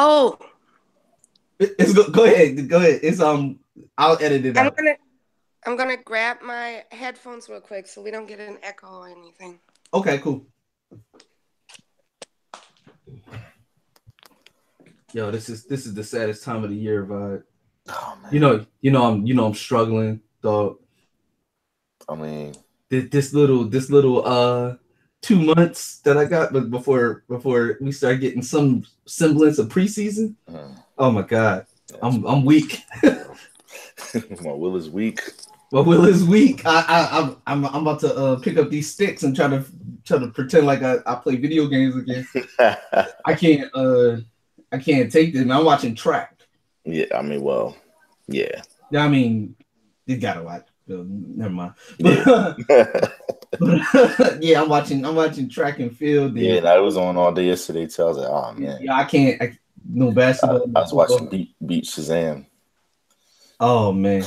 Oh, Go ahead. Go ahead. I'll edit it I'm out. gonna I'm gonna grab my headphones real quick so we don't get an echo or anything. Okay, cool. Yo, this is the saddest time of the year, vibe. Oh man. I'm struggling, dog. I mean, This little 2 months that I got, but before we start getting some semblance of preseason. Oh my god, I'm weak. my will is weak. My will is weak. I'm about to pick up these sticks and try to pretend like I play video games again. I can't take this. I'm watching track. Yeah, I mean, well, yeah. I mean, you gotta watch. Never mind. Yeah. But yeah, I'm watching track and field. Yeah, that was on all day yesterday too. I was like, oh man. Yeah, I can't. No basketball. I was watching Beat Shazam. Oh man.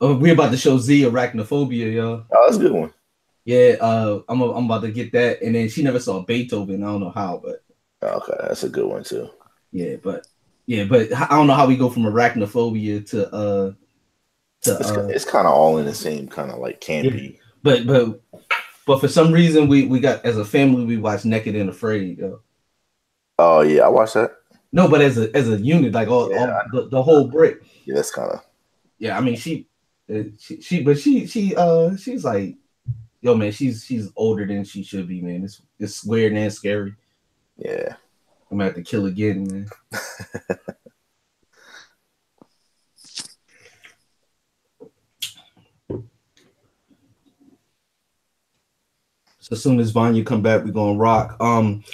We're about to show Z Arachnophobia, y'all. Oh, that's a good one. Yeah, I'm about to get that, and then she never saw Beethoven. I don't know how, but okay, that's a good one too. Yeah, but I don't know how we go from arachnophobia to it's kind of all in the same kind of like campy. Yeah, but for some reason we got, as a family, we watched Naked and Afraid. Yo. Oh yeah, I watched that. No, but as a unit, like all the whole brick. Yeah, that's kind of. Yeah, I mean she's like, yo man, she's older than she should be, man. It's weird and scary. Yeah. I'm gonna have to kill again, man. So as soon as Vanya come back, we're gonna rock. I'm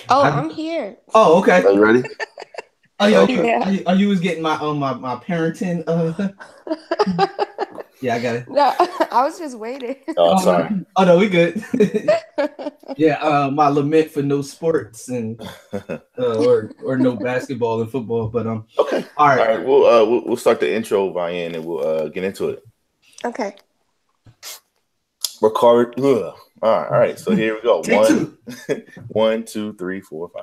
here. Oh, okay. Are you ready? Oh, yeah. You was getting my my parenting. Yeah, I got it. No, I was just waiting. Oh, sorry. Oh no, we good. Yeah, my lament for no sports and or no basketball and football, but okay. All right. We'll start the intro, Vanya, and we'll get into it. Okay. Record. All right. So here we go. One, 2, 3, 4, 5.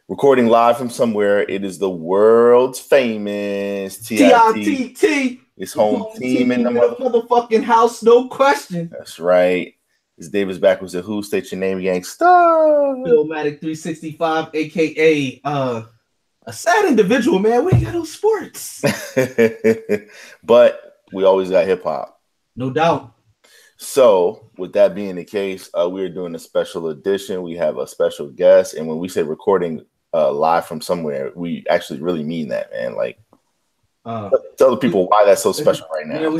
Recording live from somewhere. It is the world's famous TITT. It's home team in the motherfucking house, no question. That's right. It's Davis back with the Who. State your name, gangsta. Billmatic 365, aka a sad individual, man. We ain't got no sports. But we always got hip hop. No doubt. So, with that being the case, we're doing a special edition. We have a special guest, and when we say recording live from somewhere, we actually really mean that, man. Like, tell the people why that's so special right now.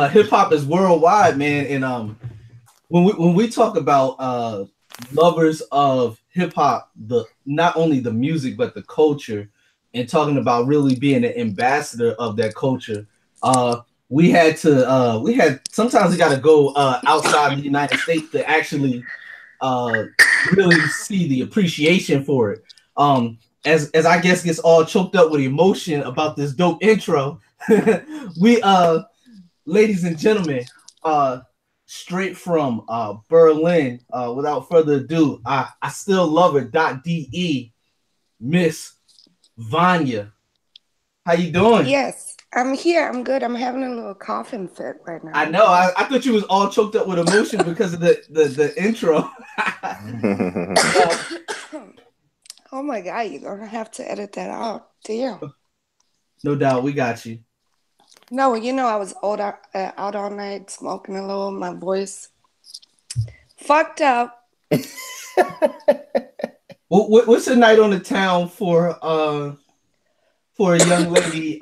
Hip hop is worldwide, man, and when we talk about lovers of hip hop, not only the music but the culture, and talking about really being an ambassador of that culture, sometimes we got to go outside the United States to actually really see the appreciation for it. As I guess gets all choked up with emotion about this dope intro, we ladies and gentlemen, straight from Berlin, without further ado, I still love her. .de, Miss Vanya. How you doing? Yes. I'm here. I'm good. I'm having a little coughing fit right now. I know. I thought you was all choked up with emotion because of the intro. Oh my God, you're gonna have to edit that out. Damn. No doubt, we got you. No, I was out all night smoking a little. My voice fucked up. What's a night on the town for a young lady?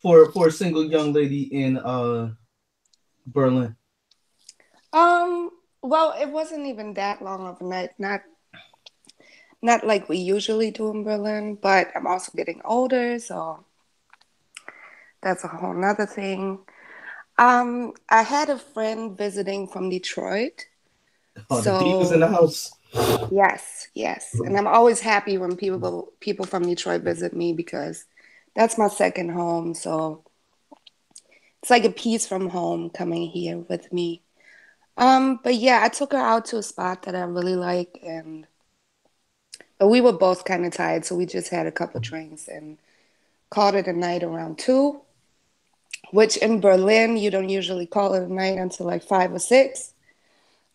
For a single young lady in Berlin. Well, it wasn't even that long of a night. Not like we usually do in Berlin, but I'm also getting older, so that's a whole nother thing. I had a friend visiting from Detroit. Oh, so, the Divas in the house. Yes. And I'm always happy when people from Detroit visit me because that's my second home. So it's like a piece from home coming here with me. But yeah, I took her out to a spot that I really like, and But we were both kind of tired, so we just had a couple drinks and called it a night around 2, which in Berlin, you don't usually call it a night until like 5 or 6.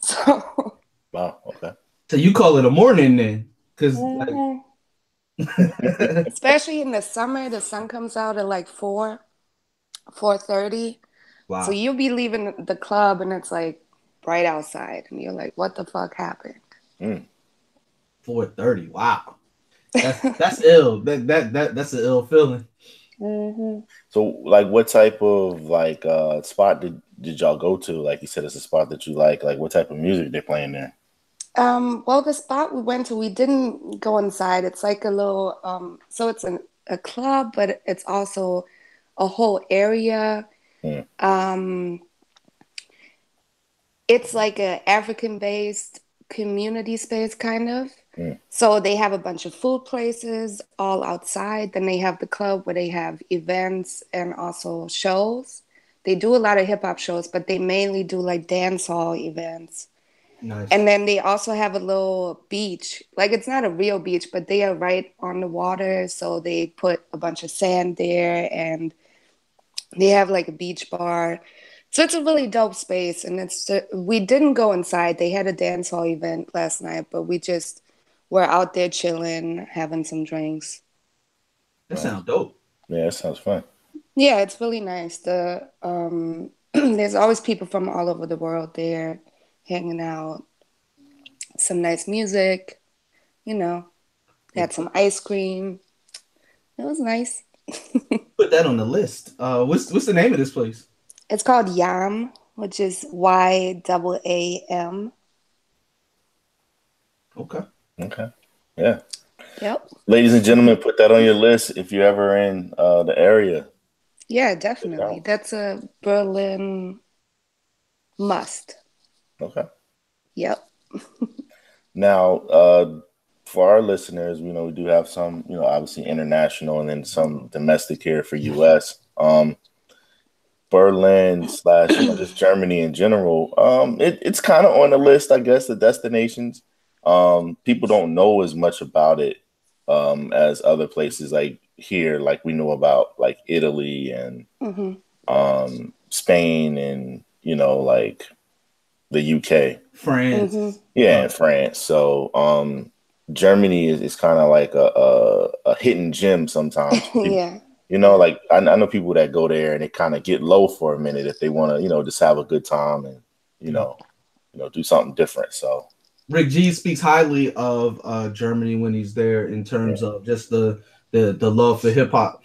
So, Wow. Okay. So you call it a morning then? Because especially in the summer, the sun comes out at like 4:30. So wow, you'll be leaving the club and it's like bright outside, and you're like, "What the fuck happened?" 4:30. Wow, that's ill. That's an ill feeling. Mm-hmm. So, like, what type of like spot did y'all go to? Like you said, it's a spot that you like. Like, what type of music they're playing there? Well, the spot we went to, we didn't go inside. It's like a little, so it's a club, but it's also a whole area. Hmm. It's like a African-based community space, kind of. Hmm. So they have a bunch of food places all outside. Then they have the club where they have events and also shows. They do a lot of hip hop shows, but they mainly do like dance hall events. Nice. And then they also have a little beach. Like it's not a real beach, but they are right on the water. So they put a bunch of sand there and they have like a beach bar. So it's a really dope space. And we didn't go inside. They had a dance hall event last night, but we just were out there chilling, having some drinks. That sounds dope. Yeah, that sounds fun. Yeah, it's really nice. There's always people from all over the world there hanging out. Some nice music, you know. Had some ice cream. It was nice. Put that on the list. What's the name of this place? It's called Yam, which is YAAM. Okay. Okay. Yeah. Yep. Ladies and gentlemen, put that on your list if you're ever in the area. Yeah, definitely. That's a Berlin must. Okay. Yep. Now, for our listeners, we do have some, obviously international and then some domestic here for US. Berlin / just Germany in general. It's kind of on the list, I guess, the destinations. People don't know as much about it as other places like here, like we know about like Italy and Spain and like the UK, France. yeah, and France. So Germany is kind of like a hidden gem sometimes. Yeah. Like I know people that go there and they kind of get low for a minute if they want to, just have a good time and do something different. So Rick G speaks highly of Germany when he's there in terms of just the love for hip hop.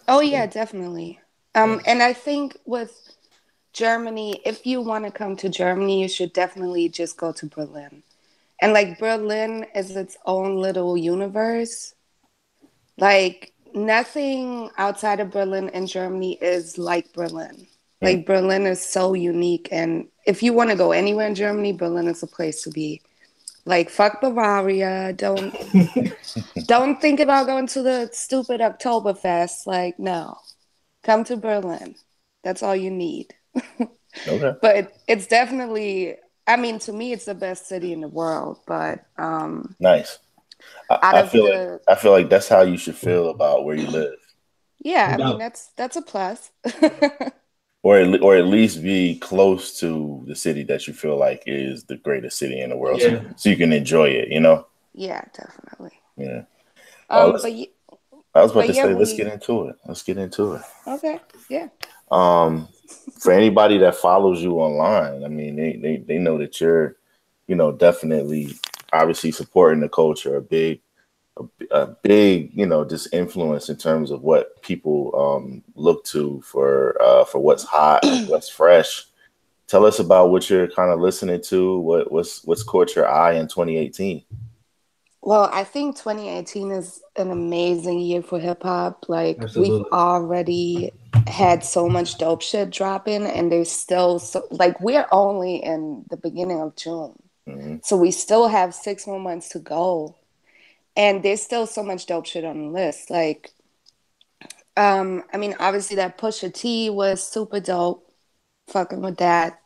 Oh yeah, definitely. And I think with Germany, if you want to come to Germany, you should definitely just go to Berlin. And like Berlin is its own little universe. Like nothing outside of Berlin and Germany is like Berlin. Like Berlin is so unique, and if you want to go anywhere in Germany, Berlin is a place to be. Like fuck Bavaria, don't think about going to the stupid Oktoberfest. Like no, come to Berlin. That's all you need. okay. But it's definitely, I mean, to me, it's the best city in the world. But Nice. I feel like that's how you should feel about where you live. Yeah, I mean that's a plus. Or at least be close to the city that you feel like is the greatest city in the world, so you can enjoy it. Yeah, definitely. Yeah. I was about to say, let's get into it. Okay. Yeah. For anybody that follows you online, I mean, they know that you're, definitely, obviously supporting the culture, a big, just influence in terms of what people look to for what's hot, what's fresh. Tell us about what you're kind of listening to. What's caught your eye in 2018? Well, I think 2018 is an amazing year for hip hop. Like Absolutely. we've already had so much dope shit dropping, and there's still like we're only in the beginning of June, so we still have 6 more months to go. And there's still so much dope shit on the list. Like, I mean, obviously that Pusha T was super dope. Fucking with that.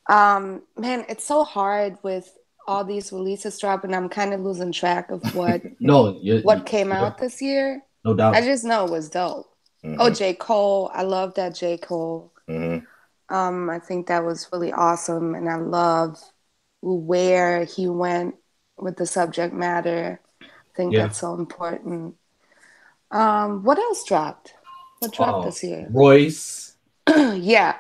Man, it's so hard with all these releases drop, and I'm kind of losing track of what came out this year. No doubt. I just know it was dope. Oh, J. Cole. I love that J. Cole. I think that was really awesome, and I love where he went with the subject matter. I think that's so important. What else dropped? What dropped this year? Royce. Yeah,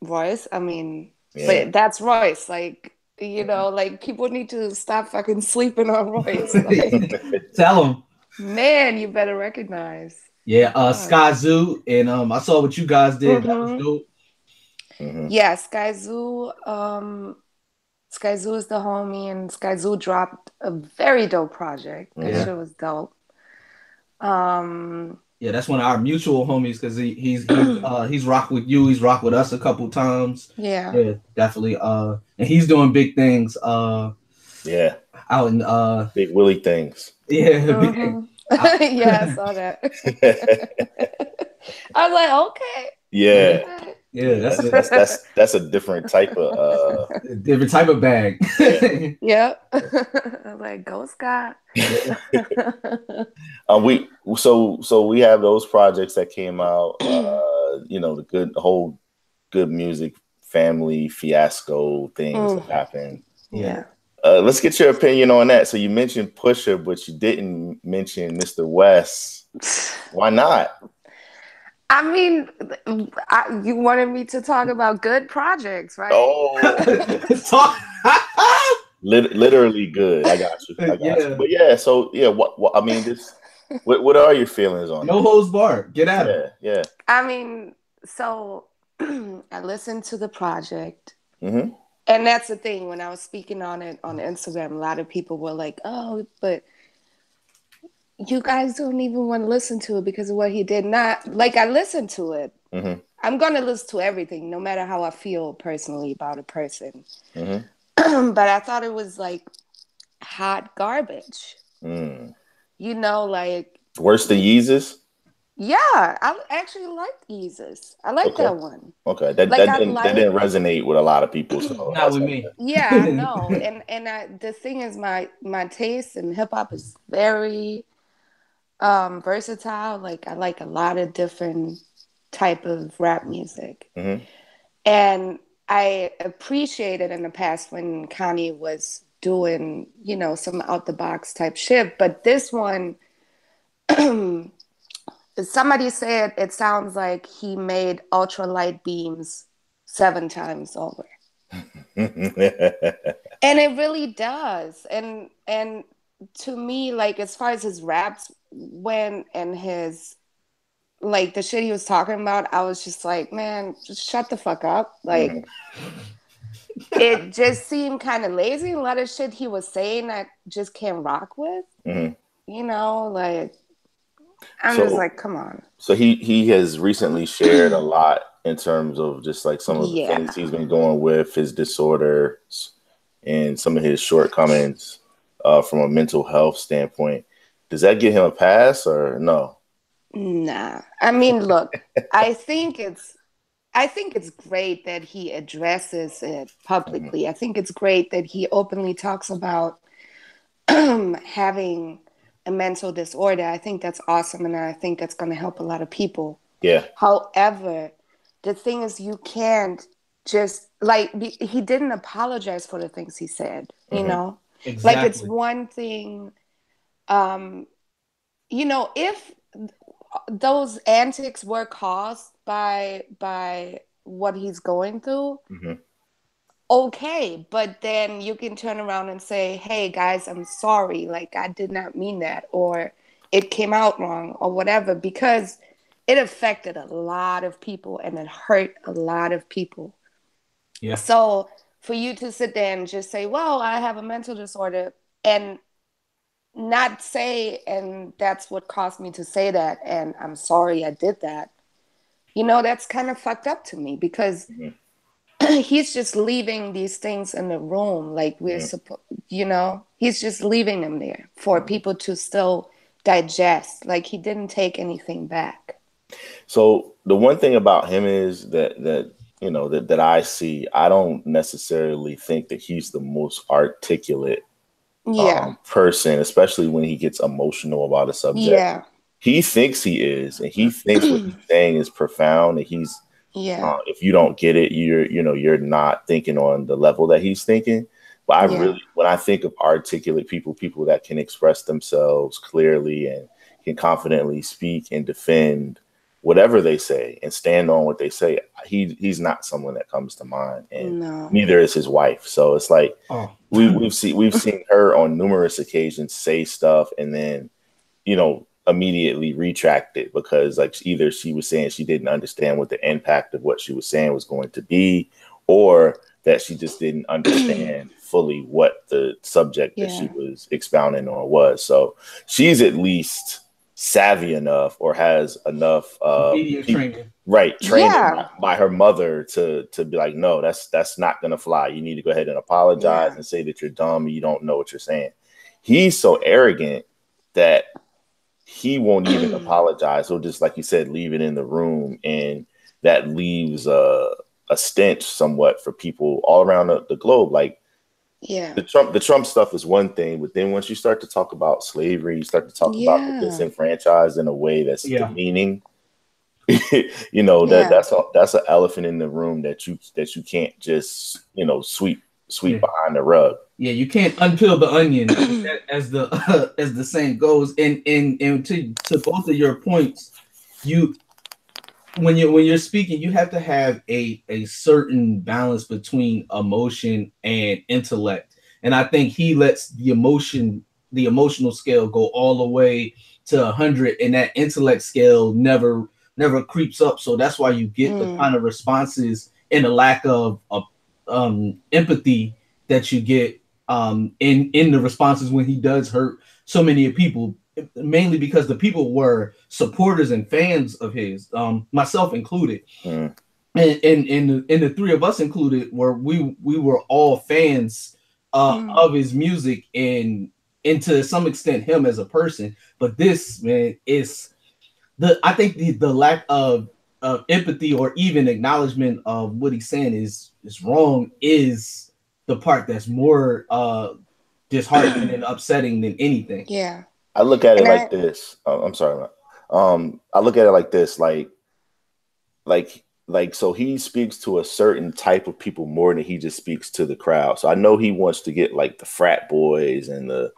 Royce. I mean, but that's Royce. Like, you know, like people need to stop fucking sleeping on Royce. Like, tell him, man, you better recognize. Yeah, Sky Zoo, and I saw what you guys did. That was dope. Yeah, Sky Zoo. Sky Zoo is the homie, and Sky Zoo dropped a very dope project. That shit was dope. Yeah, that's one of our mutual homies because he's rocked with you. He's rocked with us a couple times. Yeah, definitely. And he's doing big things. Out in Big Willie things. Yeah. Yeah, I saw that. I was like, okay. Yeah, that's a different type of bag. Yep. I'm like, go Scott. We have those projects that came out. The whole good music family fiasco things that happened. Yeah. Let's get your opinion on that. So you mentioned Pusha, but you didn't mention Mr. West. Why not? I mean, you wanted me to talk about good projects, right? Oh, literally good. I got you. But what are your feelings on it? No holds barred. Get at it. Yeah. I mean, so I listened to the project. And that's the thing. When I was speaking on it on Instagram, a lot of people were like, oh, but you guys don't even want to listen to it because of what he did. Not like I listened to it. I'm going to listen to everything, no matter how I feel personally about a person. But I thought it was like hot garbage. You know, like worse than Yeezus? Yeah, I actually liked Yeezus. I like that one. Okay, that didn't resonate with a lot of people. So not with me. Yeah, I know. And the thing is, my taste in hip hop is very versatile. Like I like a lot of different type of rap music, and I appreciated in the past when Kanye was doing, some out the box type shit. But this one. Somebody said it sounds like he made ultralight beams 7 times over. And it really does. And to me, like, as far as his raps went and his, like, the shit he was talking about, I was just like, man, just shut the fuck up. Like, it just seemed kind of lazy. A lot of shit he was saying I just can't rock with. Like, I'm just like, come on. So he has recently shared a lot in terms of just like some of the things he's been going with, his disorders and some of his shortcomings from a mental health standpoint. Does that give him a pass or no? Nah. I mean, look, I think it's great that he addresses it publicly. I think it's great that he openly talks about having a mental disorder. I think that's awesome, and I think that's going to help a lot of people. Yeah. However, the thing is, you can't just he didn't apologize for the things he said. Exactly. Like it's one thing. If those antics were caused by what he's going through. Okay, but then you can turn around and say, hey guys, I'm sorry, like I did not mean that, or it came out wrong or whatever, because it affected a lot of people and it hurt a lot of people. Yeah. So for you to sit there and just say, well, I have a mental disorder, and not say, and that's what caused me to say that, and I'm sorry I did that, that's kind of fucked up to me, because he's just leaving these things in the room, like we're supposed, he's just leaving them there for people to still digest. Like he didn't take anything back. So the one thing about him is that you know, that I see, I don't necessarily think that he's the most articulate person, especially when he gets emotional about a subject. Yeah. He thinks he is, and he thinks what he's saying is profound, and he's if you don't get it, you're not thinking on the level that he's thinking. But I really, when I think of articulate people that can express themselves clearly and can confidently speak and defend whatever they say and stand on what they say, he's not someone that comes to mind, and neither is his wife. So it's like we've seen her on numerous occasions say stuff and then, you know, immediately retract it because like either she was saying she didn't understand what the impact of what she was saying was going to be, or that she just didn't understand fully what the subject that she was expounding on was. So she's at least savvy enough or has enough training by her mother to be like, no, that's not gonna fly. You need to go ahead and apologize and say that you're dumb and you don't know what you're saying. He's so arrogant that he won't even apologize. He'll just, like you said, leave it in the room, and that leaves a stench somewhat for people all around the globe. Like, the Trump stuff is one thing, but then once you start to talk about slavery, you start to talk about the disenfranchised in a way that's demeaning. You know, that's an elephant in the room that you can't just, you know, sweep behind the rug. Yeah, you can't unpeel the onion, as the saying goes. And to both of your points, when you're speaking, you have to have a certain balance between emotion and intellect. And I think he lets the emotional scale go all the way to 100, and that intellect scale never creeps up. So that's why you get the kind of responses and the lack of empathy that you get in the responses when he does hurt so many people, mainly because the people were supporters and fans of his, myself included, and the three of us included, where we were all fans of his music and to some extent him as a person. But this, man, is I think the lack of empathy or even acknowledgement of what he's saying is wrong is the part that's more disheartening and upsetting than anything. Yeah. I look at it like this. I'm sorry. I look at it like this, so he speaks to a certain type of people more than he just speaks to the crowd. So I know he wants to get like the frat boys and the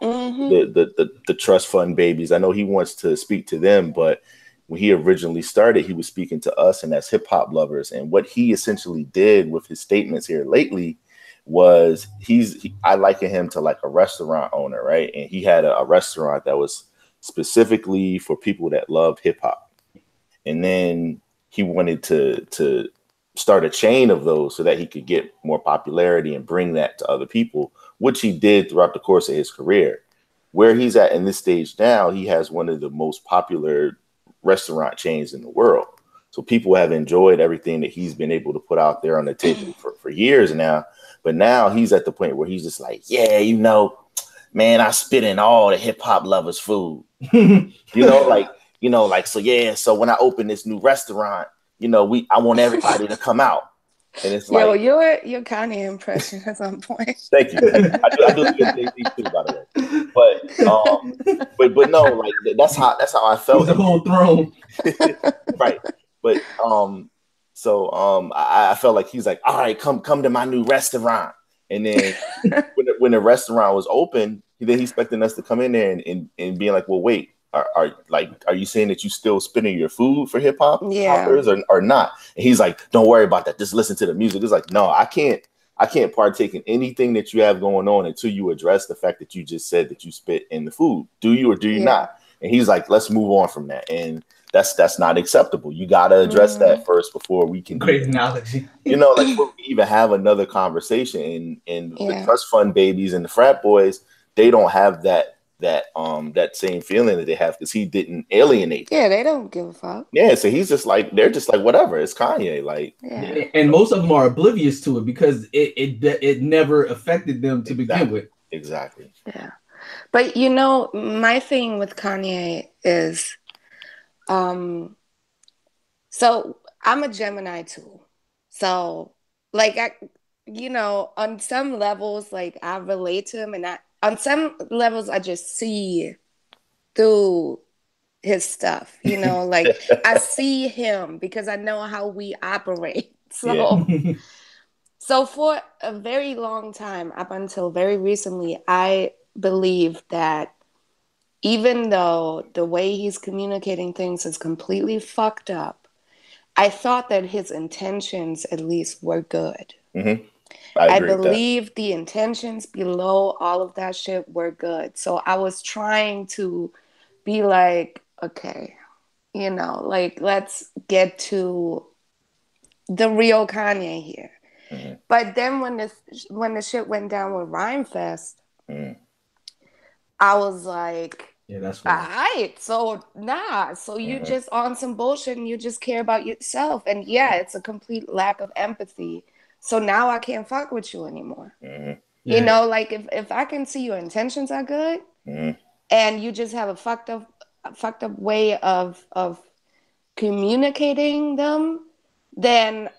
trust fund babies. I know he wants to speak to them, but when he originally started, he was speaking to us, and that's hip hop lovers. And what he essentially did with his statements here lately was I liken him to like a restaurant owner, right? And he had a restaurant that was specifically for people that loved hip hop. And then he wanted to start a chain of those so that he could get more popularity and bring that to other people, which he did throughout the course of his career. Where he's at in this stage now, he has one of the most popular restaurant chains in the world. So people have enjoyed everything that he's been able to put out there on the table for years now. But now he's at the point where he's just like, yeah, you know, man, I spit in all the hip hop lovers' food. So yeah. So when I open this new restaurant, you know, I want everybody to come out. And it's like, your Kanye impression at some point. Thank you. I do get Jay-Z too, by the way. But no, like that's how I felt. The whole throne. Right. But I felt like he's like, all right, come to my new restaurant. And then when the restaurant was open, then he's expecting us to come in there and being like, well, wait, are you saying that you still spinning your food for hip hop hoppers or not? And he's like, don't worry about that. Just listen to the music. It's like, no, I can't partake in anything that you have going on until you address the fact that you just said that you spit in the food. Do you or do you not? And he's like, let's move on from that. And that's not acceptable. You got to address that first before we can. Great analogy. You know, like before we even have another conversation. And the trust fund babies and the frat boys, they don't have that same feeling that they have because he didn't alienate them. Yeah, they don't give a fuck. Yeah, so he's just like, they're just like, whatever, it's Kanye. Like, and most of them are oblivious to it because it never affected them to begin with. Exactly. Yeah. But you know, my thing with Kanye is so I'm a Gemini too. So, like, on some levels, like, I relate to him, and on some levels, I just see through his stuff, like, I see him because I know how we operate. So, so for a very long time, up until very recently, I believe that even though the way he's communicating things is completely fucked up, I thought that his intentions at least were good. Mm-hmm. I believe the intentions below all of that shit were good. So I was trying to be like, okay, like, let's get to the real Kanye here. Mm-hmm. But then when the shit went down with Rhymefest, I was like, yeah, that's all right, so nah, so you just on some bullshit and you just care about yourself. And yeah, it's a complete lack of empathy. So now I can't fuck with you anymore. Yeah. Like, if I can see your intentions are good and you just have a fucked up way of communicating them, then,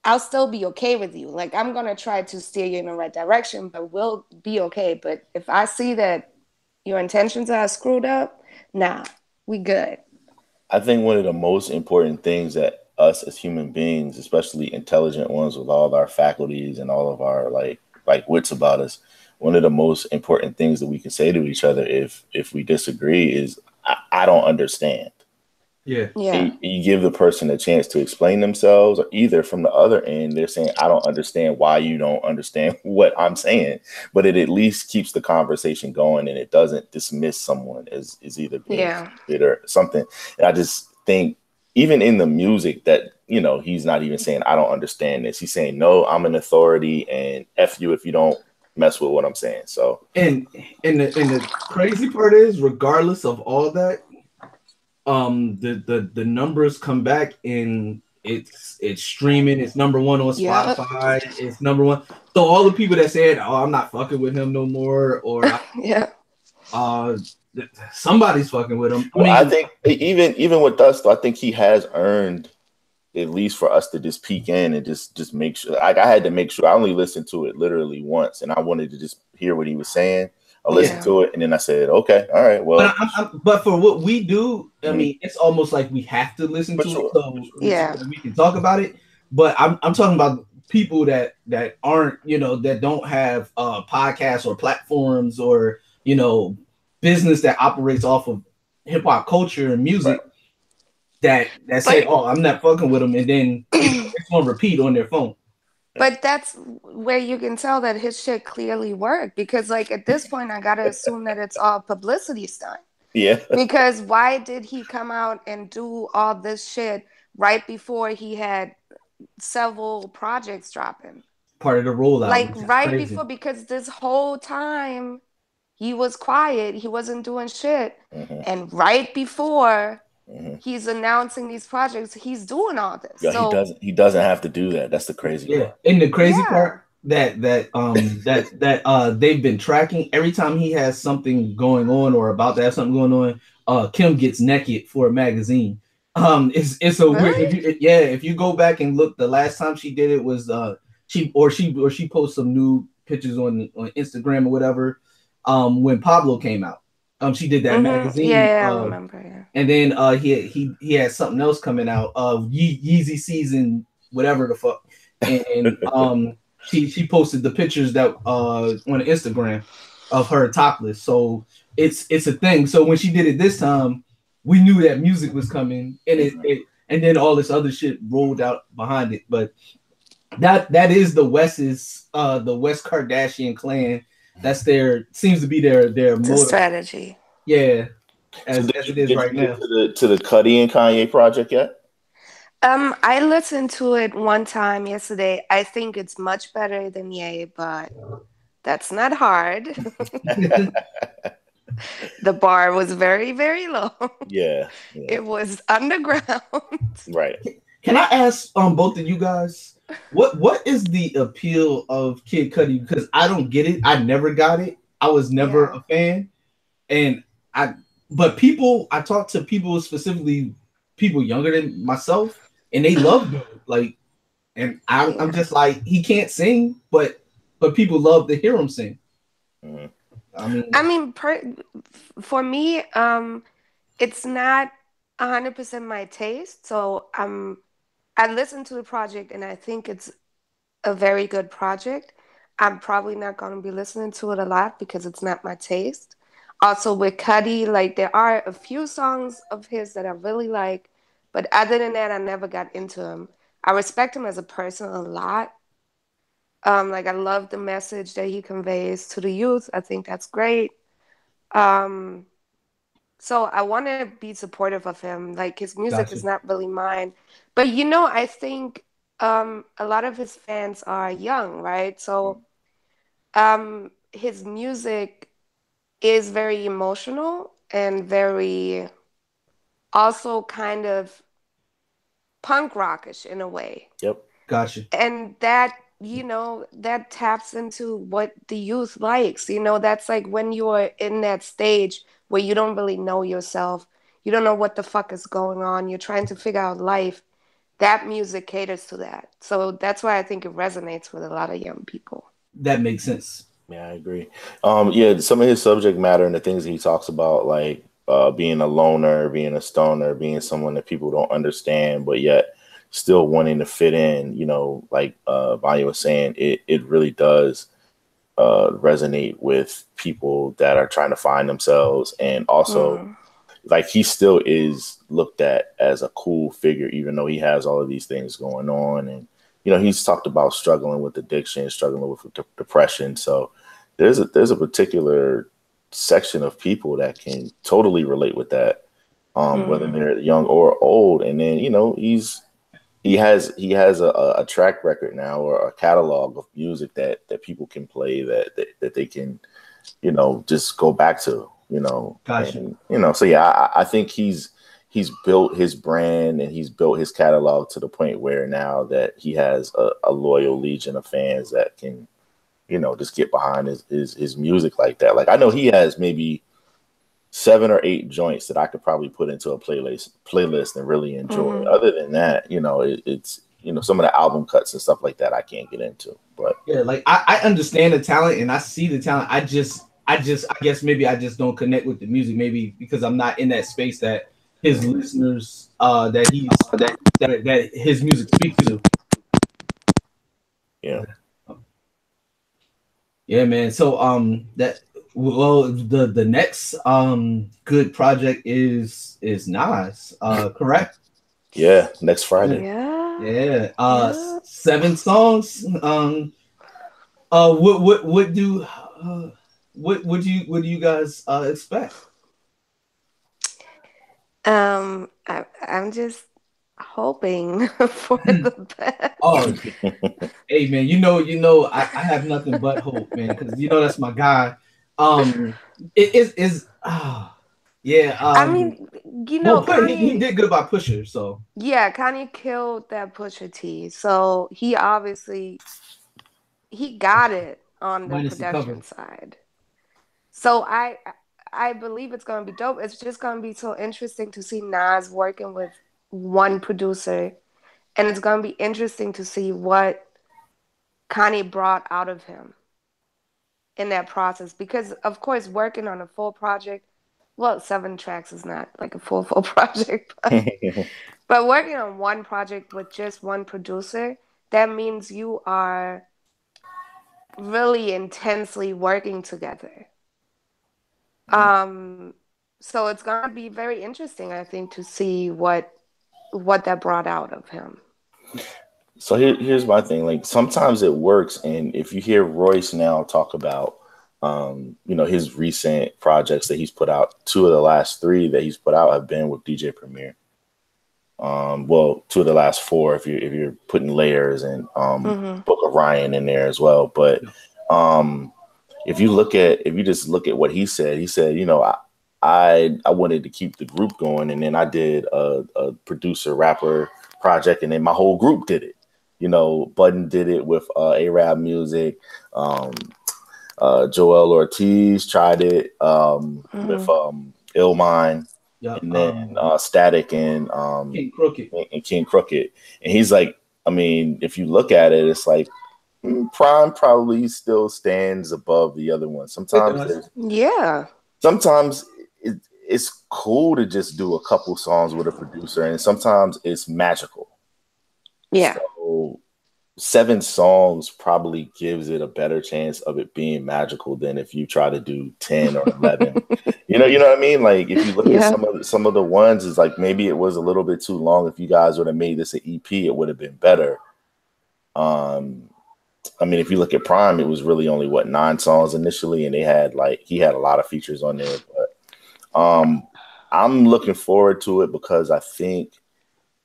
I'll still be okay with you. Like, I'm going to try to steer you in the right direction, but we'll be okay. But if I see that your intentions are screwed up, nah, we good. I think one of the most important things that us as human beings, especially intelligent ones with all of our faculties and all of our like wits about us, one of the most important things that we can say to each other if we disagree is, I don't understand. Yeah. You give the person a chance to explain themselves, or either from the other end, they're saying, I don't understand why you don't understand what I'm saying, but it at least keeps the conversation going and it doesn't dismiss someone as either being stupid or something. And I just think even in the music that, he's not even saying, I don't understand this. He's saying, no, I'm an authority and F you if you don't mess with what I'm saying. So, and the crazy part is, regardless of all that, the numbers come back and it's streaming. It's number one on Spotify. Yep. It's number one. So all the people that said, "Oh, I'm not fucking with him no more," or somebody's fucking with him. I think even with us, though, I think he has earned at least for us to just peek in and just make sure. Like, I had to make sure. I only listened to it literally once, and I wanted to just hear what he was saying. I listened to it, and then I said, okay, all right, well. But for what we do, I mean, it's almost like we have to listen to it so we can talk about it. But I'm talking about people that aren't, that don't have podcasts or platforms or, business that operates off of hip hop culture and music that say, oh, I'm not fucking with them, and then it's on repeat on their phone. But that's where you can tell that his shit clearly worked, because, like, at this point, I gotta assume that it's all publicity stunt. Yeah. Because why did he come out and do all this shit right before he had several projects dropping? Part of the rollout. Like, right before, because this whole time he was quiet, he wasn't doing shit, and right before. He's announcing these projects. He's doing all this. Yeah, so he doesn't have to do that. That's the crazy part. And the crazy part that they've been tracking, every time he has something going on or about to have something going on, Kim gets naked for a magazine. It's a weird. If you go back and look, the last time she did it was she posted some new pictures on Instagram or whatever. When Pablo came out. She did that magazine. Yeah, I remember. Yeah. And then he had something else coming out of Yeezy season, whatever the fuck. And she posted the pictures that on Instagram of her topless. So it's a thing. So when she did it this time, we knew that music was coming, and and then all this other shit rolled out behind it. But that is the West Kardashian clan. That's seems to be their strategy. Yeah, as it is right now. To the Cudi and Kanye project yet? I listened to it one time yesterday. I think it's much better than Ye, but that's not hard. The bar was very, very low. Yeah. It was underground. Right. Can I ask both of you guys? What is the appeal of Kid Cudi? Because I don't get it. I never got it. I was never a fan. And I talked to people specifically people younger than myself, and they love dude. Like, and I'm just like, he can't sing, but people love to hear him sing. Mm-hmm. I mean, for me, it's not 100% my taste. So I listened to the project and I think it's a very good project. I'm probably not going to be listening to it a lot because it's not my taste. Also with Cuddy, like there are a few songs of his that I really like, but other than that, I never got into him. I respect him as a person a lot. Like I love the message that he conveys to the youth. I think that's great. Um, so I want to be supportive of him. Like his music Gotcha. is not really mine, but I think a lot of his fans are young, right? So his music is very emotional and very also kind of punk rockish in a way. Yep. Gotcha. And that, that taps into what the youth likes. That's like when you're in that stage where you don't really know yourself. You don't know what the fuck is going on. You're trying to figure out life. That music caters to that. So that's why I think it resonates with a lot of young people. That makes sense. Yeah, I agree. Yeah, some of his subject matter and the things that he talks about, like being a loner, being a stoner, being someone that people don't understand, but yet still wanting to fit in, like Vanya was saying, it really does resonate with people that are trying to find themselves. And also, like, he still is looked at as a cool figure, even though he has all of these things going on. And, he's talked about struggling with addiction, struggling with depression. So there's a particular section of people that can totally relate with that, whether they're young or old. And then, he has a track record now, or a catalog of music that people can play that they can, just go back to, Gotcha. And, so yeah, I think he's built his brand and he's built his catalog to the point where now that he has a loyal legion of fans that can, just get behind his music like that. Like, I know he has maybe 7 or 8 joints that I could probably put into a playlist and really enjoy. Other than that, it's some of the album cuts and stuff like that I can't get into. But yeah, like I understand the talent and I see the talent. I guess maybe I just don't connect with the music, maybe because I'm not in that space that his listeners that his music speaks to. Yeah. Yeah, man. So the next good project is Nas, correct? Yeah, next Friday. Yeah. 7 songs. What do you guys expect? I'm just hoping for the best. Oh, hey man, I have nothing but hope, man, because that's my guy. It is yeah. I mean, Kanye, he Kanye, did good by Pusher, so yeah, Kanye killed that Pusha T. So he obviously got it on the minus the cover. production side. So I believe it's gonna be dope. It's just gonna be so interesting to see Nas working with one producer, and it's gonna be interesting to see what Kanye brought out of him in that process. Because of course, working on a full project, well, 7 tracks is not like a full project, but working on one project with just one producer, that means you are really intensely working together. So it's gonna be very interesting, I think, to see what that brought out of him. So here's my thing. Like, sometimes it works, and if you hear Royce now talk about, his recent projects that he's put out, 2 of the last 3 that he's put out have been with DJ Premier. Well, 2 of the last 4 if you're putting Layers and Book of Ryan in there as well. But if you just look at what he said, I wanted to keep the group going, and then I did a producer rapper project, and then my whole group did it. Budden did it with Arab Music. Joel Ortiz tried it with Illmind. Yeah. and then Static King Crooked. and King Crooked. And he's like, I mean, if you look at it, it's like Prime probably still stands above the other one. Sometimes it's cool to just do a couple songs with a producer, and sometimes it's magical. Yeah. So 7 songs probably gives it a better chance of it being magical than if you try to do 10 or 11. you know what I mean? Like if you look at some of the ones, it's like maybe it was a little bit too long. If you guys would have made this an EP, it would have been better. I mean, if you look at Prime, it was really only 9 songs initially, and he had a lot of features on there. But I'm looking forward to it because I think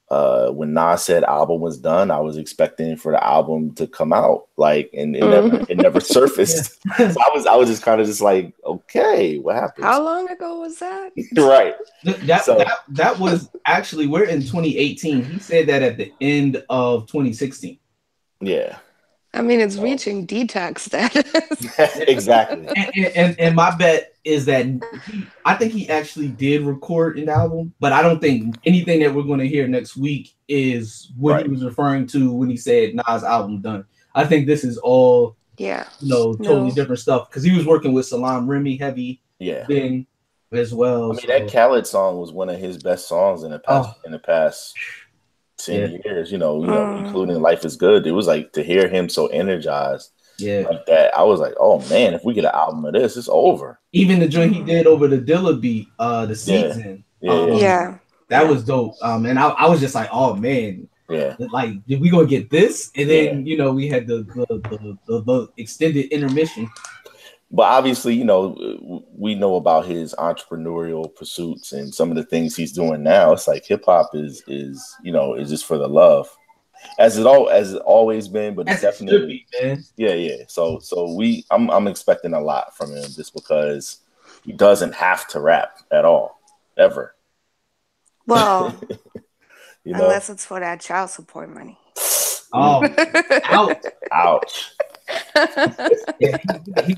when Nas said album was done, I was expecting for the album to come out, and it never surfaced. So I was just kind of like, okay, what happened? How long ago was that? Right. That was actually, we're in 2018. He said that at the end of 2016. Yeah. I mean, it's reaching detox status. Exactly. And my bet is that I think he actually did record an album, but I don't think anything that we're going to hear next week is what he was referring to when he said Nas album done. I think this is all totally different stuff because he was working with Salam Remy heavy thing as well. I mean, that Khaled song was one of his best songs in the past 10 years, including Life is Good. It was like to hear him so energized like that. I was like, oh man, if we get an album of this, it's over. Even the joint he did over the Dilla beat, the Season. That was dope. And I was just like, oh man. Yeah. Like, did we gonna get this? And then we had the extended intermission. But obviously, we know about his entrepreneurial pursuits and some of the things he's doing now. It's like hip hop is just for the love, as it always been. But it's definitely, man. Yeah. So I'm expecting a lot from him just because he doesn't have to rap at all, ever. Well, unless it's for that child support money. Oh, ouch. He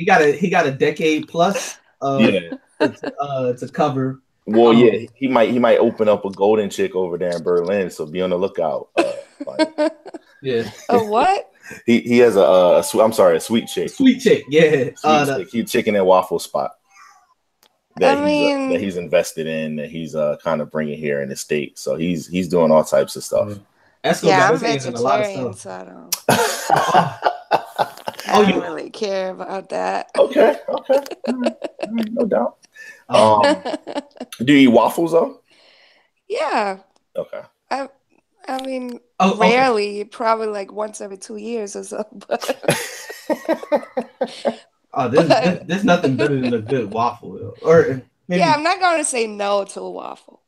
got a decade plus to cover. Well, he might open up a golden chick over there in Berlin, so be on the lookout. A what? He has a sweet chick. Sweet chick, He's chicken and waffle spot that he's invested in, that he's kind of bringing here in the state. So he's doing all types of stuff. I'm vegetarian, so I don't. I don't really care about that. Okay. No doubt. Do you eat waffles though? Yeah. Okay. I mean, rarely, probably like once every 2 years or so. There's nothing better than a good waffle, though. Or maybe... I'm not going to say no to a waffle.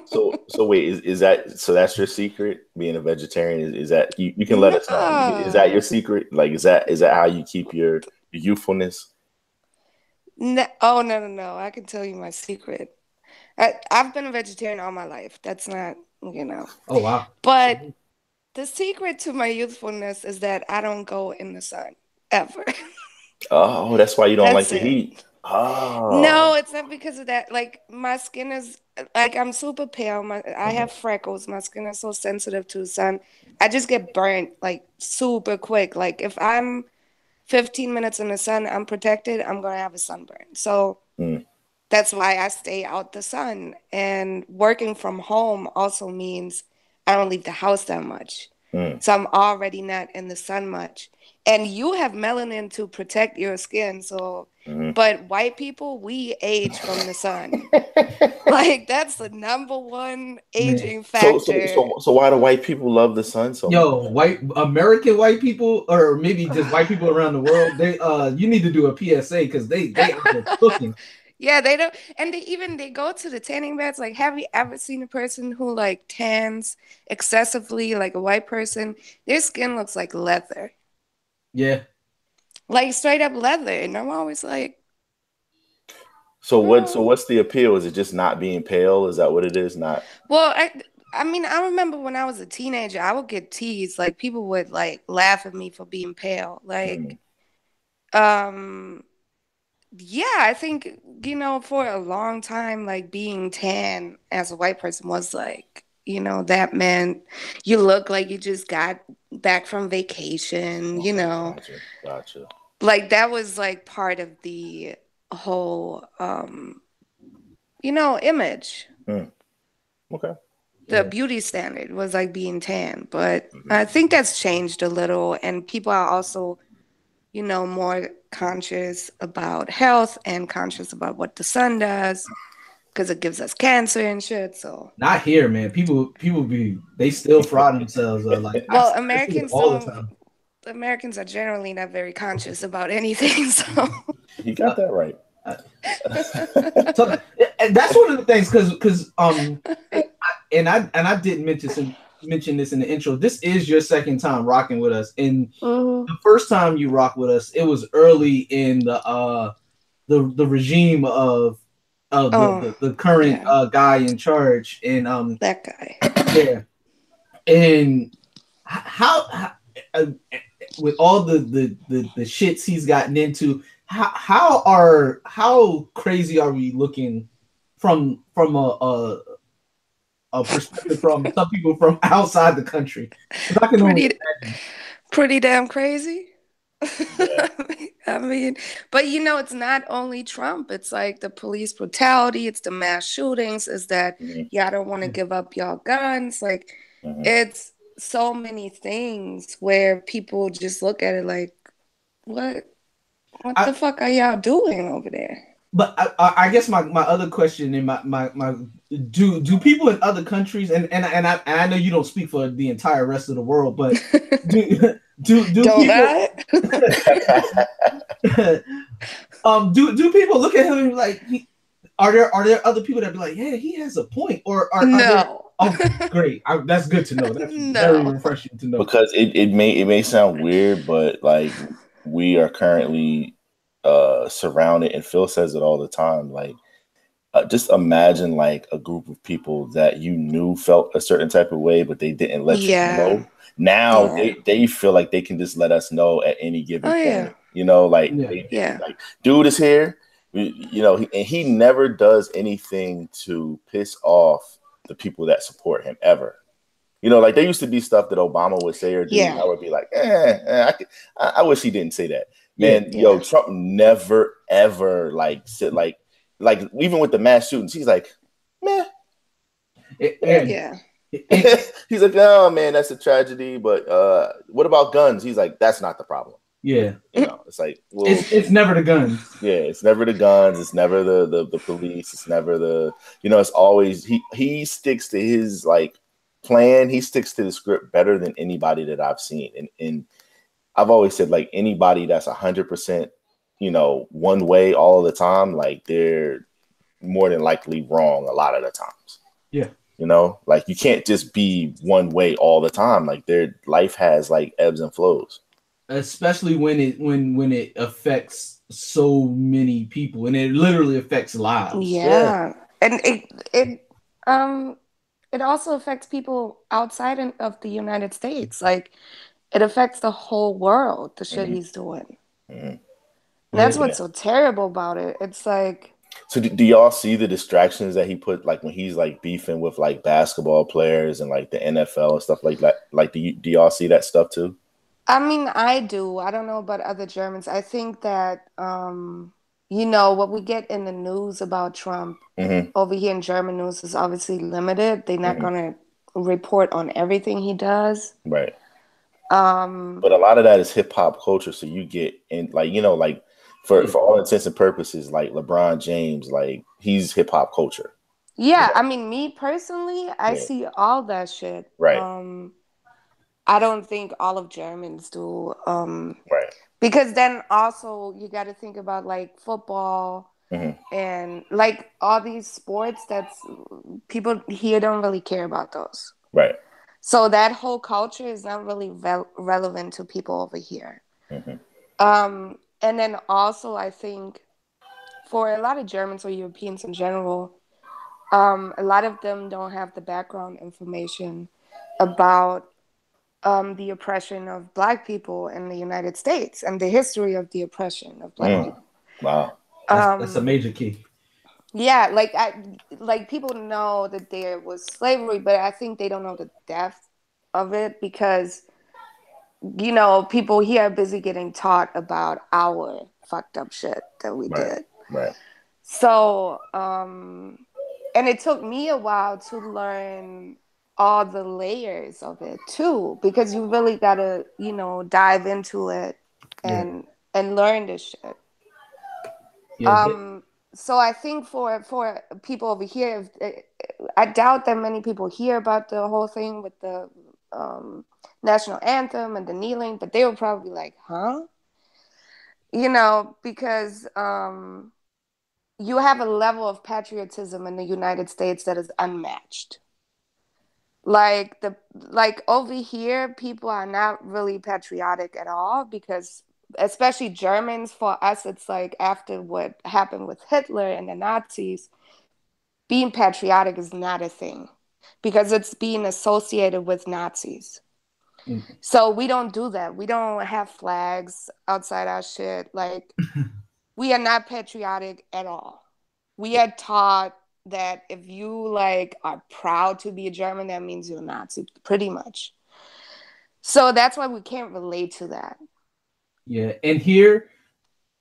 So wait, is that that's your secret? Being a vegetarian, is that you can let us know? Is that your secret? Like, is that how you keep your youthfulness? No, no. I can tell you my secret. I've been a vegetarian all my life. That's not, Oh wow. But the secret to my youthfulness is that I don't go in the sun ever. Oh, that's why you don't like the heat. Oh. No, it's not because of that. Like, my skin is like, I'm super pale. I have freckles. My skin is so sensitive to the sun. I just get burnt like super quick. Like, if I'm 15 minutes in the sun, I'm protected, I'm going to have a sunburn. So that's why I stay out the sun. And working from home also means I don't leave the house that much. So I'm already not in the sun much. And you have melanin to protect your skin. So, but white people, we age from the sun. Like, that's the number one aging factor. So why do white people love the sun so much? American white people, or maybe just white people around the world, they you need to do a PSA because they are cooking. Yeah, they don't, and they go to the tanning beds. Like, have you ever seen a person who like tans excessively, like a white person? Their skin looks like leather. Yeah. Like straight up leather. And I'm always like, So what's the appeal? Is it just not being pale? Is that what it is? Not. Well, I mean, I remember when I was a teenager, I would get teased. Like, people would like laugh at me for being pale. Like, Yeah, I think, for a long time, like being tan as a white person was like, that meant you look like you just got back from vacation, Okay, gotcha. like that was like part of the whole, image. Hmm. Okay. The Yeah. beauty standard was like being tan, but Mhm. I think that's changed a little, and people are also more conscious about health and conscious about what the sun does because it gives us cancer and shit. So, Not here, man. People they still fraud themselves. Like well, I see it all the time. Americans are generally not very conscious about anything. So, You got that right. So and that's one of the things because and I didn't mention this in the intro. This is your second time rocking with us, and Mhm. the first time you rocked with us, it was early in the regime of Oh, the current yeah, guy in charge, and that guy. yeah, and how uh, with all the shits he's gotten into, how crazy are we looking from a perspective from some people from outside the country? Because I can only Pretty, pretty damn crazy. Yeah. I mean, but it's not only Trump. It's like the police brutality, it's the mass shootings, is that Hmm. y'all don't want to give up y'all guns. Like, Hmm. it's so many things where people just look at it like, what, what I, the fuck are y'all doing over there? but I guess my other question and my do people in other countries and I know you don't speak for the entire rest of the world, but do do Don't people I? do people look at him like are there other people that be like, yeah, he has a point, or are there? No. Oh, great, that's good to know. That's very No. refreshing to know. Because it may sound weird, but like we are currently surrounded, and Phil says it all the time. Like, just imagine like a group of people that you knew felt a certain type of way, but they didn't let you Yeah. know. Now Yeah. they feel like they can just let us know at any Oh given yeah. point. You know, like Yeah, they be Yeah. like, dude is here. And he never does anything to piss off the people that support him ever. Like there used to be stuff that Obama would say or do, and Yeah. I would be like, I wish he didn't say that. yeah, Man, yo, Yeah. Trump never ever like said like even with the mass shootings, he's like, man, and Yeah. he's like, oh man, that's a tragedy. But what about guns? He's like, that's not the problem. yeah. It's like, well, It's never the guns. yeah, it's never the guns, it's never the police, it's never it's always he sticks to his like plan, he sticks to the script better than anybody that I've seen. And I've always said like anybody that's 100%, one way all the time, like they're more than likely wrong a lot of the times. Yeah. Like you can't just be one way all the time. Like their life has like ebbs and flows. Especially when it affects so many people and it literally affects lives. Yeah. Yeah. And um it also affects people outside of the United States. Like it affects the whole world, the shit Hmm. he's doing. Hmm. And that's Yeah. what's so terrible about it. It's like, So do y'all see the distractions that he put, like when he's like beefing with like basketball players and like the NFL and stuff like that? Like, do y'all see that stuff too? I mean, I do. I don't know about other Germans. I think that what we get in the news about Trump Hmm. over here in German news is obviously limited. They're not Hmm. gonna report on everything he does. Right. Um, But a lot of that is hip hop culture. So you get in like, like for all intents and purposes, like LeBron James, like he's hip hop culture. You yeah, know? I mean, me personally, I Yeah. see all that shit. Right. I don't think all of Germans do. Right. Because then also you got to think about like football Hmm. and like all these sports that's people here don't really care about those. Right. So that whole culture is not really relevant to people over here. Hmm. And then also I think for a lot of Germans or Europeans in general, a lot of them don't have the background information about the oppression of Black people in the United States and the history of the oppression of Black people. Wow. That's a major key. Yeah, like people know that there was slavery, but I think they don't know the depth of it because, you know, people here are busy getting taught about our fucked up shit that we did. Right. So, and it took me a while to learn all the layers of it too, because you really gotta, you know, dive into it and learn this shit. So I think for people over here, I doubt that many people hear about the whole thing with the national anthem and the kneeling, but they were probably like, huh? You know, because you have a level of patriotism in the United States that is unmatched. Like over here, people are not really patriotic at all because, especially Germans, for us, it's like after what happened with Hitler and the Nazis, being patriotic is not a thing because it's being associated with Nazis. Mm-hmm. So we don't do that. We don't have flags outside our shit. Like, we are not patriotic at all. We are taught that if you like are proud to be a German, that means you're a Nazi, pretty much. So that's why we can't relate to that. Yeah, and here,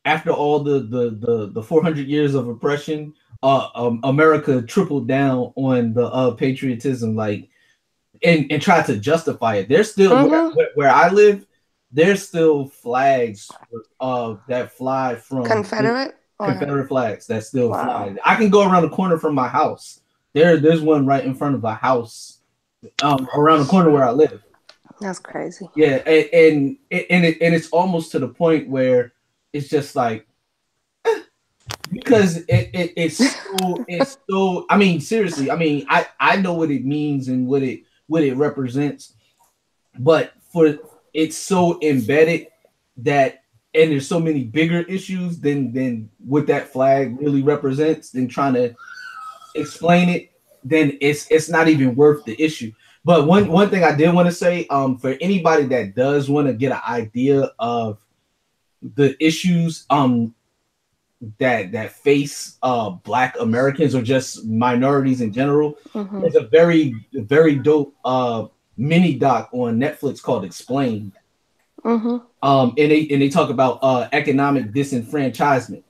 after all the 400 years of oppression, America tripled down on the patriotism, like, and tried to justify it. There's still where I live, there's still flags that fly from Confederate flags that still fly. I can go around the corner from my house. There's one right in front of a house, around the corner where I live. That's crazy. Yeah, and it's almost to the point where it's just like, because it's so. I mean, seriously. I mean, I know what it means and what it represents, but it's so embedded that. And there's so many bigger issues than what that flag really represents, than trying to explain it, then it's not even worth the issue. But one thing I did want to say, for anybody that does want to get an idea of the issues that face Black Americans or just minorities in general, there's a very, very dope mini doc on Netflix called Explained. And they talk about economic disenfranchisement.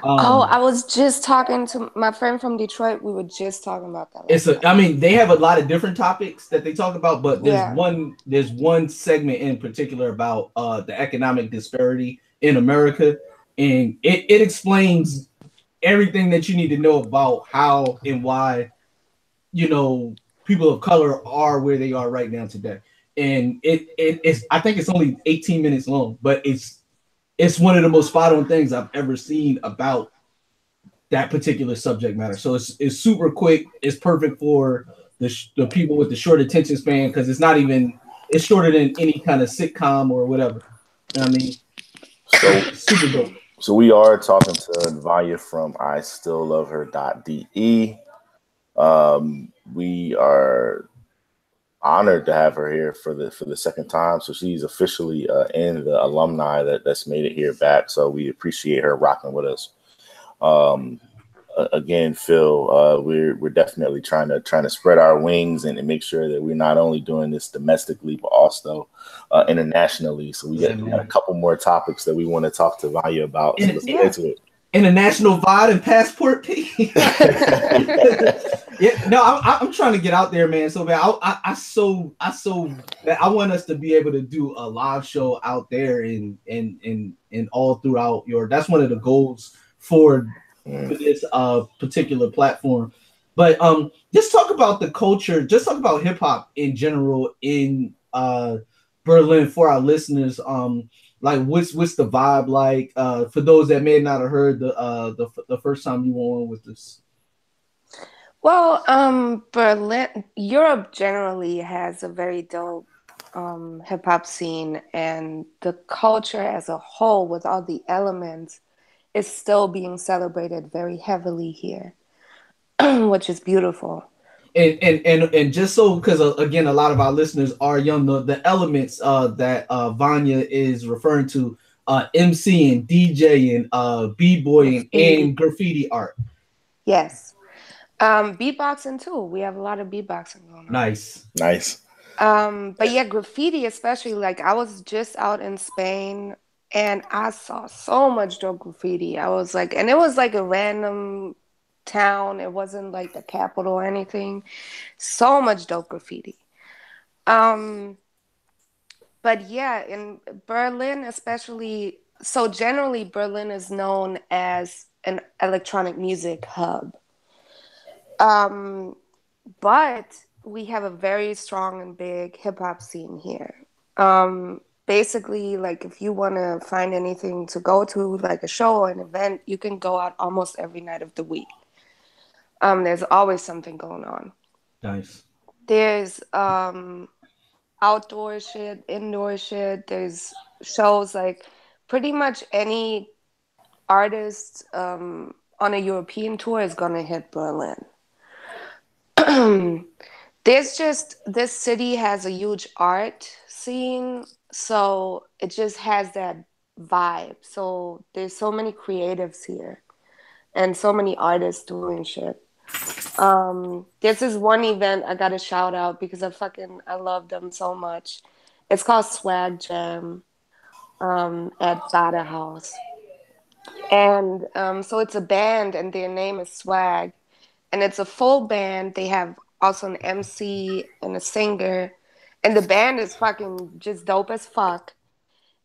I was just talking to my friend from Detroit. We were just talking about that. I mean, they have a lot of different topics that they talk about, but there's one segment in particular about the economic disparity in America, and it explains everything that you need to know about how and why, you know, people of color are where they are right now today. And it's, I think it's only 18 minutes long, but it's one of the most spot on things I've ever seen about that particular subject matter. So it's super quick. It's perfect for the people with the short attention span, because it's shorter than any kind of sitcom or whatever. You know what I mean? So super dope. So we are talking to Wanja from I Still Love Her.de. We are honored to have her here for the second time. So she's officially in the alumni that's made it here back. So we appreciate her rocking with us. Again, Phil, we're definitely trying to spread our wings and make sure that we're not only doing this domestically, but also internationally. So we got a couple more topics that we want to talk to Wanja about. So let's get into it. International VOD and passport. Yeah, no, I'm trying to get out there, man. So man, I want us to be able to do a live show out there and all throughout that's one of the goals for this particular platform. But just talk about the culture, just talk about hip hop in general in Berlin for our listeners. Like what's the vibe like for those that may not have heard the first time you were on with this? Well, Berlin, Europe generally has a very dope hip hop scene, and the culture as a whole, with all the elements, is still being celebrated very heavily here, which is beautiful. And just so, because again, a lot of our listeners are young, the elements that Wanja is referring to, MCing, DJing, b-boying, and graffiti art. Yes. Beatboxing too. We have a lot of beatboxing going on. Nice. But yeah, graffiti especially. Like I was just out in Spain and I saw so much dope graffiti. I was like, and it was like a random town. It wasn't like the capital or anything. So much dope graffiti. But yeah, in Berlin especially, so generally Berlin is known as an electronic music hub. But we have a very strong and big hip hop scene here. Basically, like if you want to find anything to go to, like a show or an event, you can go out almost every night of the week. There's always something going on. Nice. There's outdoor shit, indoor shit. There's shows like pretty much any artist on a European tour is gonna hit Berlin. This city has a huge art scene, so it just has that vibe. So there's so many creatives here and so many artists doing shit. This is one event I gotta shout out because I love them so much. It's called Swag Jam at Dada House. And so it's a band and their name is Swag. And it's a full band. They have also an MC and a singer. And the band is fucking just dope as fuck.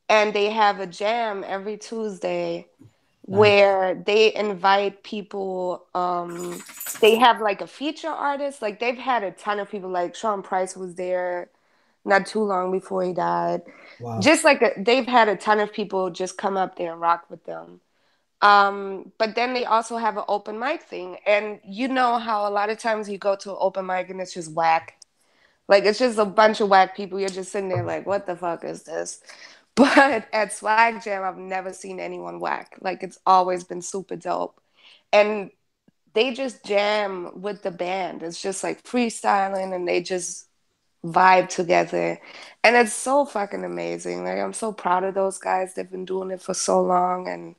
And they have a jam every Tuesday where they invite people. They have like a feature artist. Like they've had a ton of people. Like Sean Price was there not too long before he died. Wow. Just like they've had a ton of people just come up there and rock with them. But then they also have an open mic thing. And you know how a lot of times you go to an open mic and it's just whack. Like, it's just a bunch of whack people. You're just sitting there like, what the fuck is this? But at Swag Jam, I've never seen anyone whack. Like, it's always been super dope. And they just jam with the band. It's just like freestyling and they just vibe together. And it's so fucking amazing. Like, I'm so proud of those guys. They've been doing it for so long. And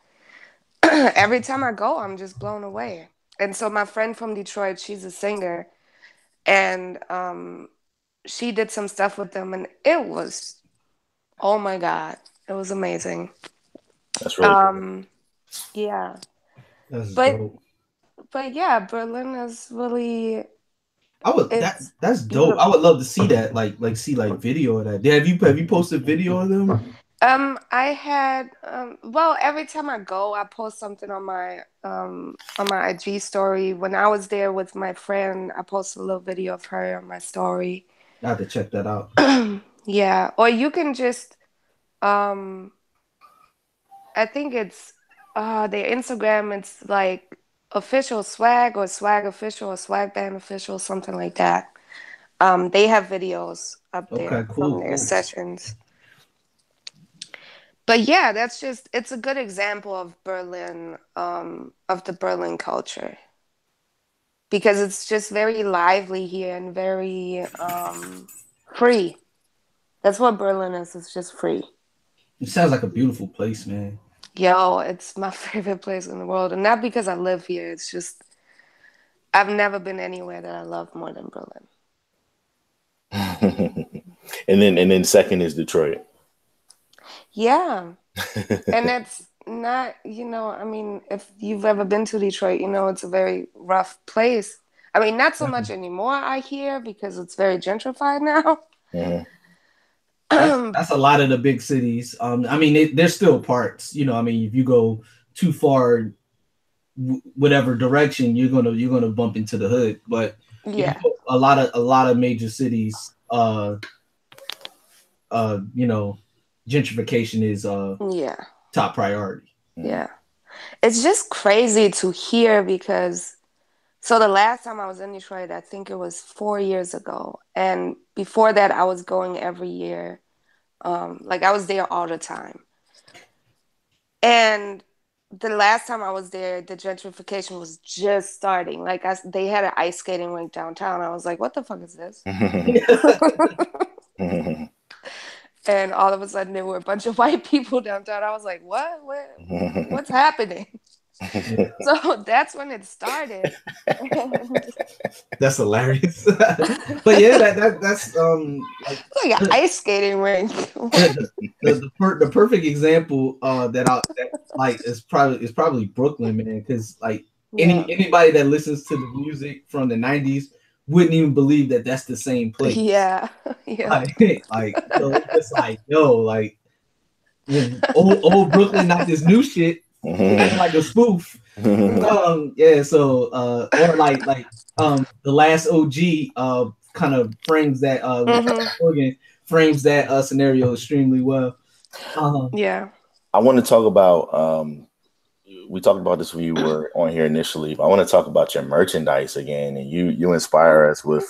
every time I go, I'm just blown away. And so my friend from Detroit, she's a singer, and she did some stuff with them, and it was, oh my God, it was amazing. That's really cool. Yeah. That's dope. But yeah, Berlin is really. That's dope. I would love to see that, like see like video of that. Have you posted video of them? I had well, every time I go, I post something on my IG story. When I was there with my friend, I posted a little video of her on my story. I have to check that out. Yeah, or you can just I think it's their Instagram, it's like official swag or swag official or swag band official, something like that. They have videos up there from their sessions. But yeah, it's a good example of Berlin, of the Berlin culture. Because it's just very lively here and very free. That's what Berlin is. It's just free. It sounds like a beautiful place, man. Yo, it's my favorite place in the world. And not because I live here. It's just, I've never been anywhere that I love more than Berlin. and then second is Detroit. Yeah. And it's not, I mean, if you've ever been to Detroit, it's a very rough place. I mean, not so much anymore, I hear, because it's very gentrified now. Mm-hmm. That's a lot of the big cities. I mean, there's still parts, I mean, if you go too far, whatever direction, you're gonna bump into the hood. But yeah, a lot of major cities, gentrification is top priority. Yeah. It's just crazy to hear because so the last time I was in Detroit, I think it was 4 years ago. And before that, I was going every year. Like I was there all the time. And the last time I was there, the gentrification was just starting. Like they had an ice skating rink downtown. I was like, what the fuck is this? and all of a sudden there were a bunch of white people downtown. I was like, what's happening? So that's when it started. That's hilarious. But yeah, that's like an ice skating rink. the perfect example that like is probably Brooklyn, man, because like anybody that listens to the music from the 90s wouldn't even believe that that's the same place. Yeah. Like so it's just like, yo, like old Brooklyn, not this new shit. Like a spoof. Yeah, so or like the last OG kind of frames that frames that scenario extremely well. Yeah. I want to talk about we talked about this when you were on here initially, but I want to talk about your merchandise again, and you inspire us with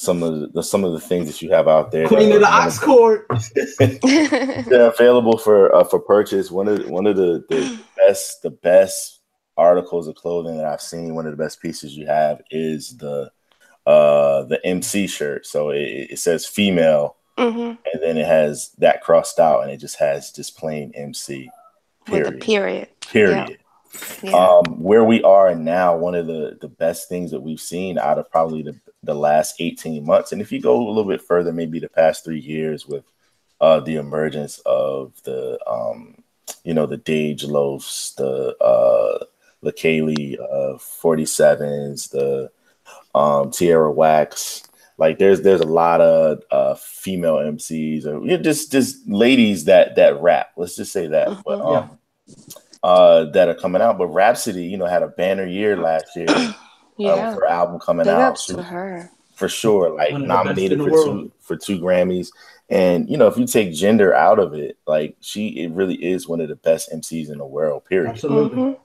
some of the things that you have out there. Queen of the Aux court. They're available for purchase. One of the best articles of clothing that I've seen. One of the best pieces you have is the MC shirt. So it says female, and then it has that crossed out, and it just has just plain MC. Period. With a period. Period. Yeah. Where we are now, one of the best things that we've seen out of probably the last 18 months, and if you go a little bit further, maybe the past 3 years with the emergence of the the Dage Loafs, the LaKaylee 47s, the Tierra Wax. Like there's a lot of female MCs or just ladies that rap. Let's just say that. But that are coming out. But Rhapsody, had a banner year last year. With her album coming Big out. Ups to her. For sure. Like nominated for two Grammys. And if you take gender out of it, like it really is one of the best MCs in the world, period. Absolutely.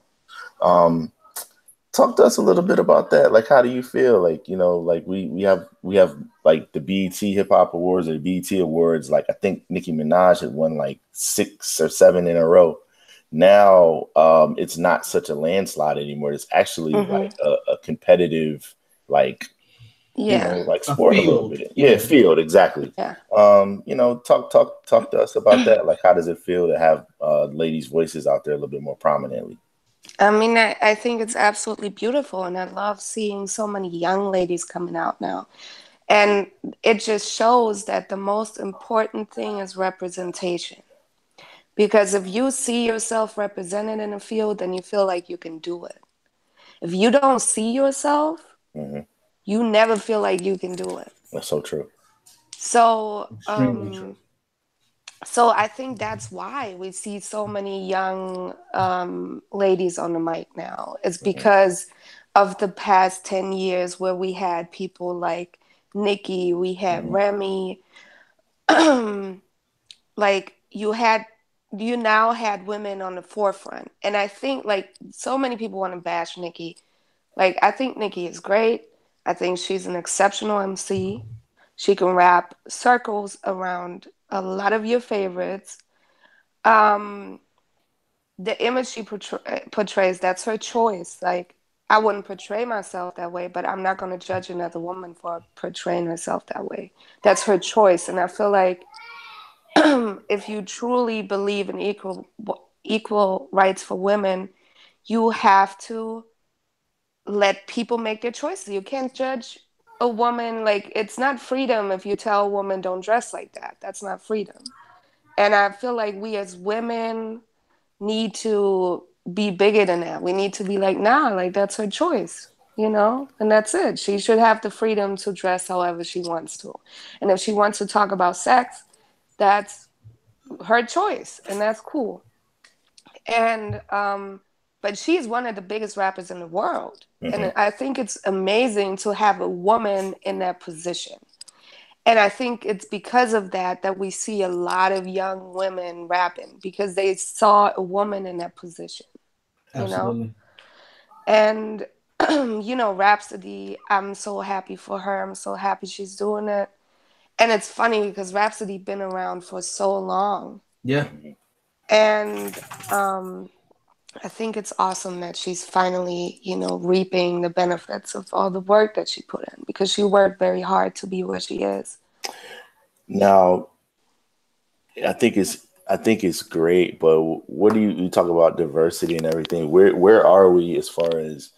Talk to us a little bit about that. Like, how do you feel? Like, like we have like the BET Hip Hop Awards or the BET Awards. Like, I think Nicki Minaj had won like 6 or 7 in a row. Now, it's not such a landslide anymore. It's actually like a competitive, like, like sport a little bit. Yeah, field, exactly. Yeah. Talk to us about that. Like, how does it feel to have ladies' voices out there a little bit more prominently? I mean, I think it's absolutely beautiful, and I love seeing so many young ladies coming out now. And it just shows that the most important thing is representation. Because if you see yourself represented in a field, then you feel like you can do it. If you don't see yourself, you never feel like you can do it. That's so true. So, Extremely true. So I think that's why we see so many young ladies on the mic now. It's because of the past 10 years where we had people like Nicki, we had Remy, like you now had women on the forefront. And I think like so many people want to bash Nicki. Like I think Nicki is great. I think she's an exceptional MC. She can wrap circles around a lot of your favorites. The image she portrays, that's her choice. Like I wouldn't portray myself that way, but I'm not going to judge another woman for portraying herself that way. That's her choice. And I feel like if you truly believe in equal rights for women, you have to let people make their choices. You can't judge a woman. Like it's not freedom if you tell a woman don't dress like that. That's not freedom. And I feel like we as women need to be bigger than that. We need to be like, nah, like that's her choice, and that's it. She should have the freedom to dress however she wants to. And if she wants to talk about sex, that's her choice, and that's cool. And but she's one of the biggest rappers in the world. And I think it's amazing to have a woman in that position. And I think it's because of that we see a lot of young women rapping, because they saw a woman in that position. Absolutely. And Rhapsody, I'm so happy for her. I'm so happy she's doing it. And it's funny because Rhapsody been around for so long. Yeah. And I think it's awesome that she's finally, reaping the benefits of all the work that she put in, because she worked very hard to be where she is. Now, I think it's great, but what do you talk about diversity and everything? Where are we as far as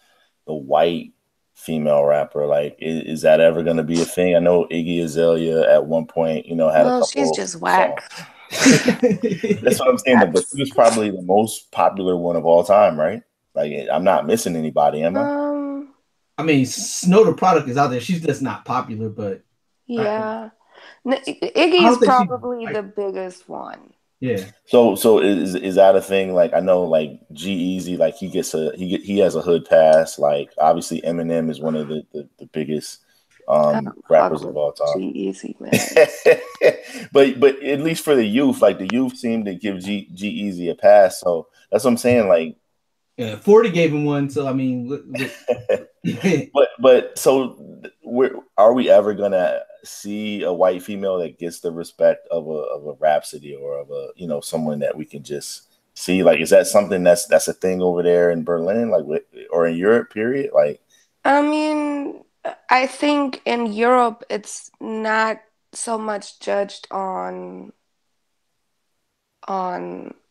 the white female rapper? Like, is that ever going to be a thing? I know Iggy Azalea at one point, had a Well, she's couple just songs. whack. That's what I'm saying. But she was probably the most popular one of all time, right? Like, I'm not missing anybody, am I? I mean, Snow the Product is out there. She's just not popular, but yeah. I Iggy's don't think she. probably the biggest one. Yeah. So is that a thing? Like, I know, like G-Eazy, like he has a hood pass. Like, obviously Eminem is one of the biggest rappers of all time. G-Eazy, man. but at least for the youth, like the youth seem to give G-Eazy a pass. So that's what I'm saying. Like, yeah, 40 gave him one. So I mean, but so are we ever gonna see a white female that gets the respect of a Rhapsody or of a someone that we can just see? Like, is that something that's a thing over there in Berlin, like, or in Europe? Period. Like, I mean, I think in Europe it's not so much judged on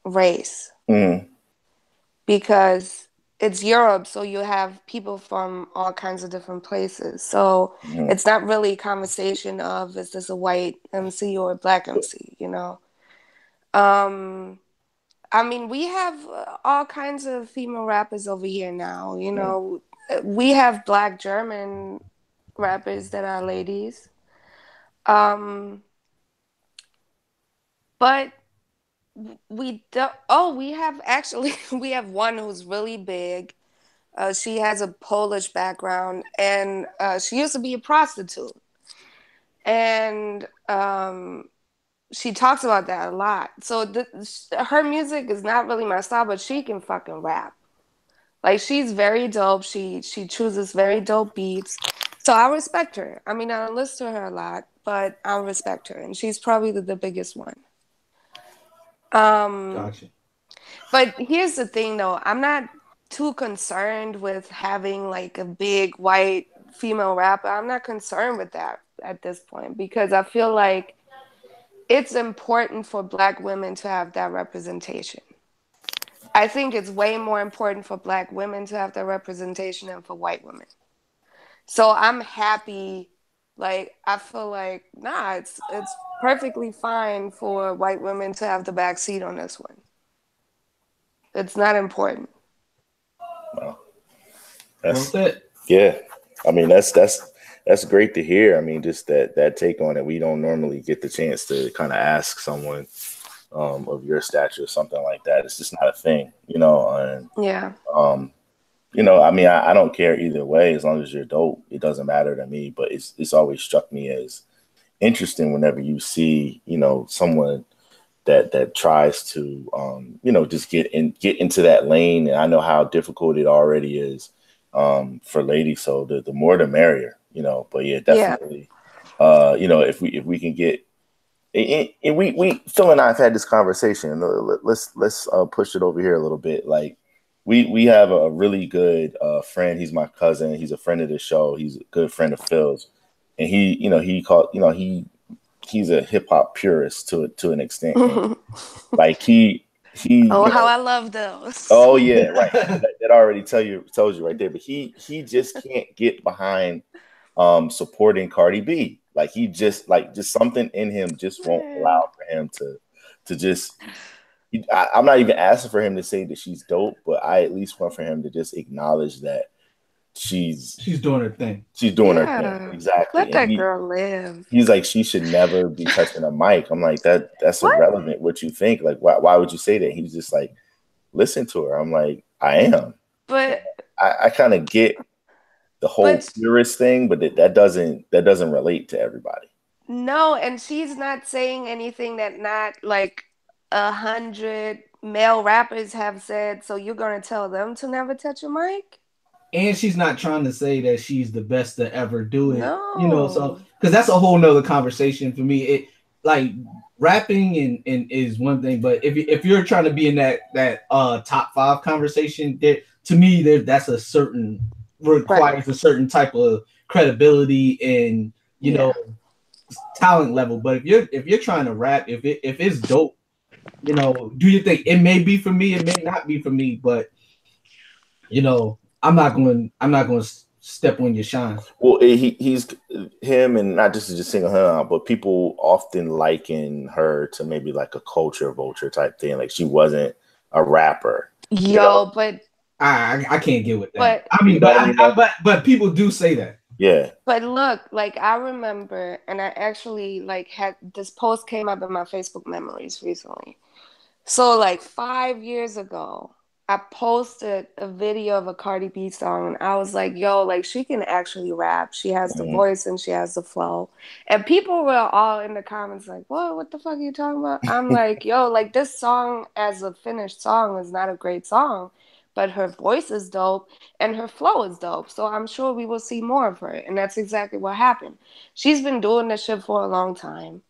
race. Mm-hmm. Because it's Europe, so you have people from all kinds of different places. So it's not really a conversation of, is this a white MC or a black MC, I mean, we have all kinds of female rappers over here now, We have black German rappers that are ladies. But we have one who's really big. She has a Polish background, and she used to be a prostitute. And she talks about that a lot. So her music is not really my style, but she can fucking rap. Like, she's very dope. She chooses very dope beats. So I respect her. I mean, I don't listen to her a lot, but I respect her, and she's probably the biggest one. Gotcha. But here's the thing, though. I'm not too concerned with having like a big white female rapper. I'm not concerned with that at this point, because I feel like it's important for black women to have that representation. I think it's way more important for black women to have that representation than for white women. So I'm happy. Like, I feel like, it's perfectly fine for white women to have the back seat on this one. It's not important. Well, that's it. Yeah. I mean, that's great to hear. I mean, just that take on it. We don't normally get the chance to kind of ask someone of your stature or something like that. It's just not a thing, and yeah. I mean, I don't care either way. As long as you're dope, it doesn't matter to me. But it's always struck me as interesting whenever you see, someone that tries to, just get into that lane. And I know how difficult it already is for ladies. So the more the merrier, But yeah, definitely, if we can get. And we Phil and I have had this conversation. Let's push it over here a little bit. Like, we have a really good friend. He's my cousin. He's a friend of the show. He's a good friend of Phil's, and he's a hip hop purist to an extent. Like he. How I love those. Oh yeah, right. That already tells you right there. But he just can't get behind supporting Cardi B. Like, he just something in him just won't allow for him to just. I'm not even asking for him to say that she's dope, but I at least want for him to just acknowledge that she's doing her thing. She's doing her thing. Exactly. Let that girl live. He's like, she should never be touching a mic. I'm like, that's irrelevant what you think. Like, why would you say that? He's just like, listen to her. I'm like, I am. But I kind of get the whole purist thing, but that doesn't relate to everybody. No, and she's not saying anything that not like 100 male rappers have said. So you're gonna tell them to never touch a mic? And she's not trying to say that she's the best to ever do it. No. So because that's a whole nother conversation for me. It like rapping and is one thing, but if you're trying to be in that top 5 conversation, to me that's a certain requires a certain type of credibility and you know talent level. But if you're trying to rap, if it's dope, you know, do you think it may be for me? It may not be for me, but you know, I'm not going to step on your shine. Well, he's him, and not just single her out, but people often liken her to maybe like a culture vulture type thing. Like she wasn't a rapper. Yo, but I can't get with that. But I mean, but people do say that. Yeah. But look, like I remember, and I actually like had this post came up in my Facebook memories recently. So like 5 years ago, I posted a video of a Cardi B song, and I was like, yo, like she can actually rap. She has the voice and she has the flow. And people were all in the comments like, what the fuck are you talking about? I'm like, yo, like this song as a finished song is not a great song, but her voice is dope and her flow is dope. So I'm sure we will see more of her. And that's exactly what happened. She's been doing this shit for a long time.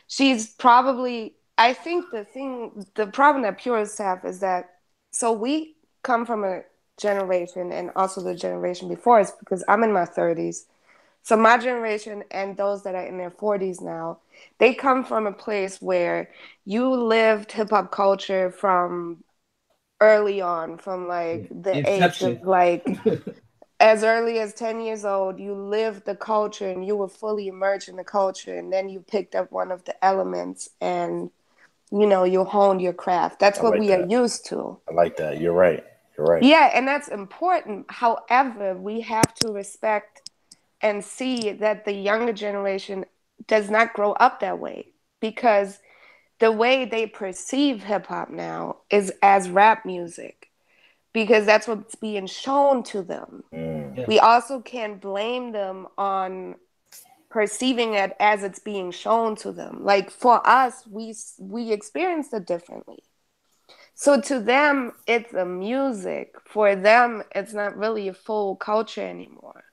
She's probably, I think the problem that purists have is that, so we come from a generation, and also the generation before us, because I'm in my 30s. So my generation and those that are in their 40s now, they come from a place where you lived hip hop culture from early on, from like the age of like as early as 10 years old, you lived the culture and you were fully immersed in the culture, and then you picked up one of the elements and you know, you honed your craft. That's what we are used to. I like that. You're right. You're right. Yeah, and that's important. However, we have to respect and see that the younger generation does not grow up that way, because the way they perceive hip hop now is as rap music, because that's what's being shown to them. Yeah. We also can't blame them on perceiving it as it's being shown to them. Like for us, we experienced it differently. So to them, it's a music. For them, it's not really a full culture anymore.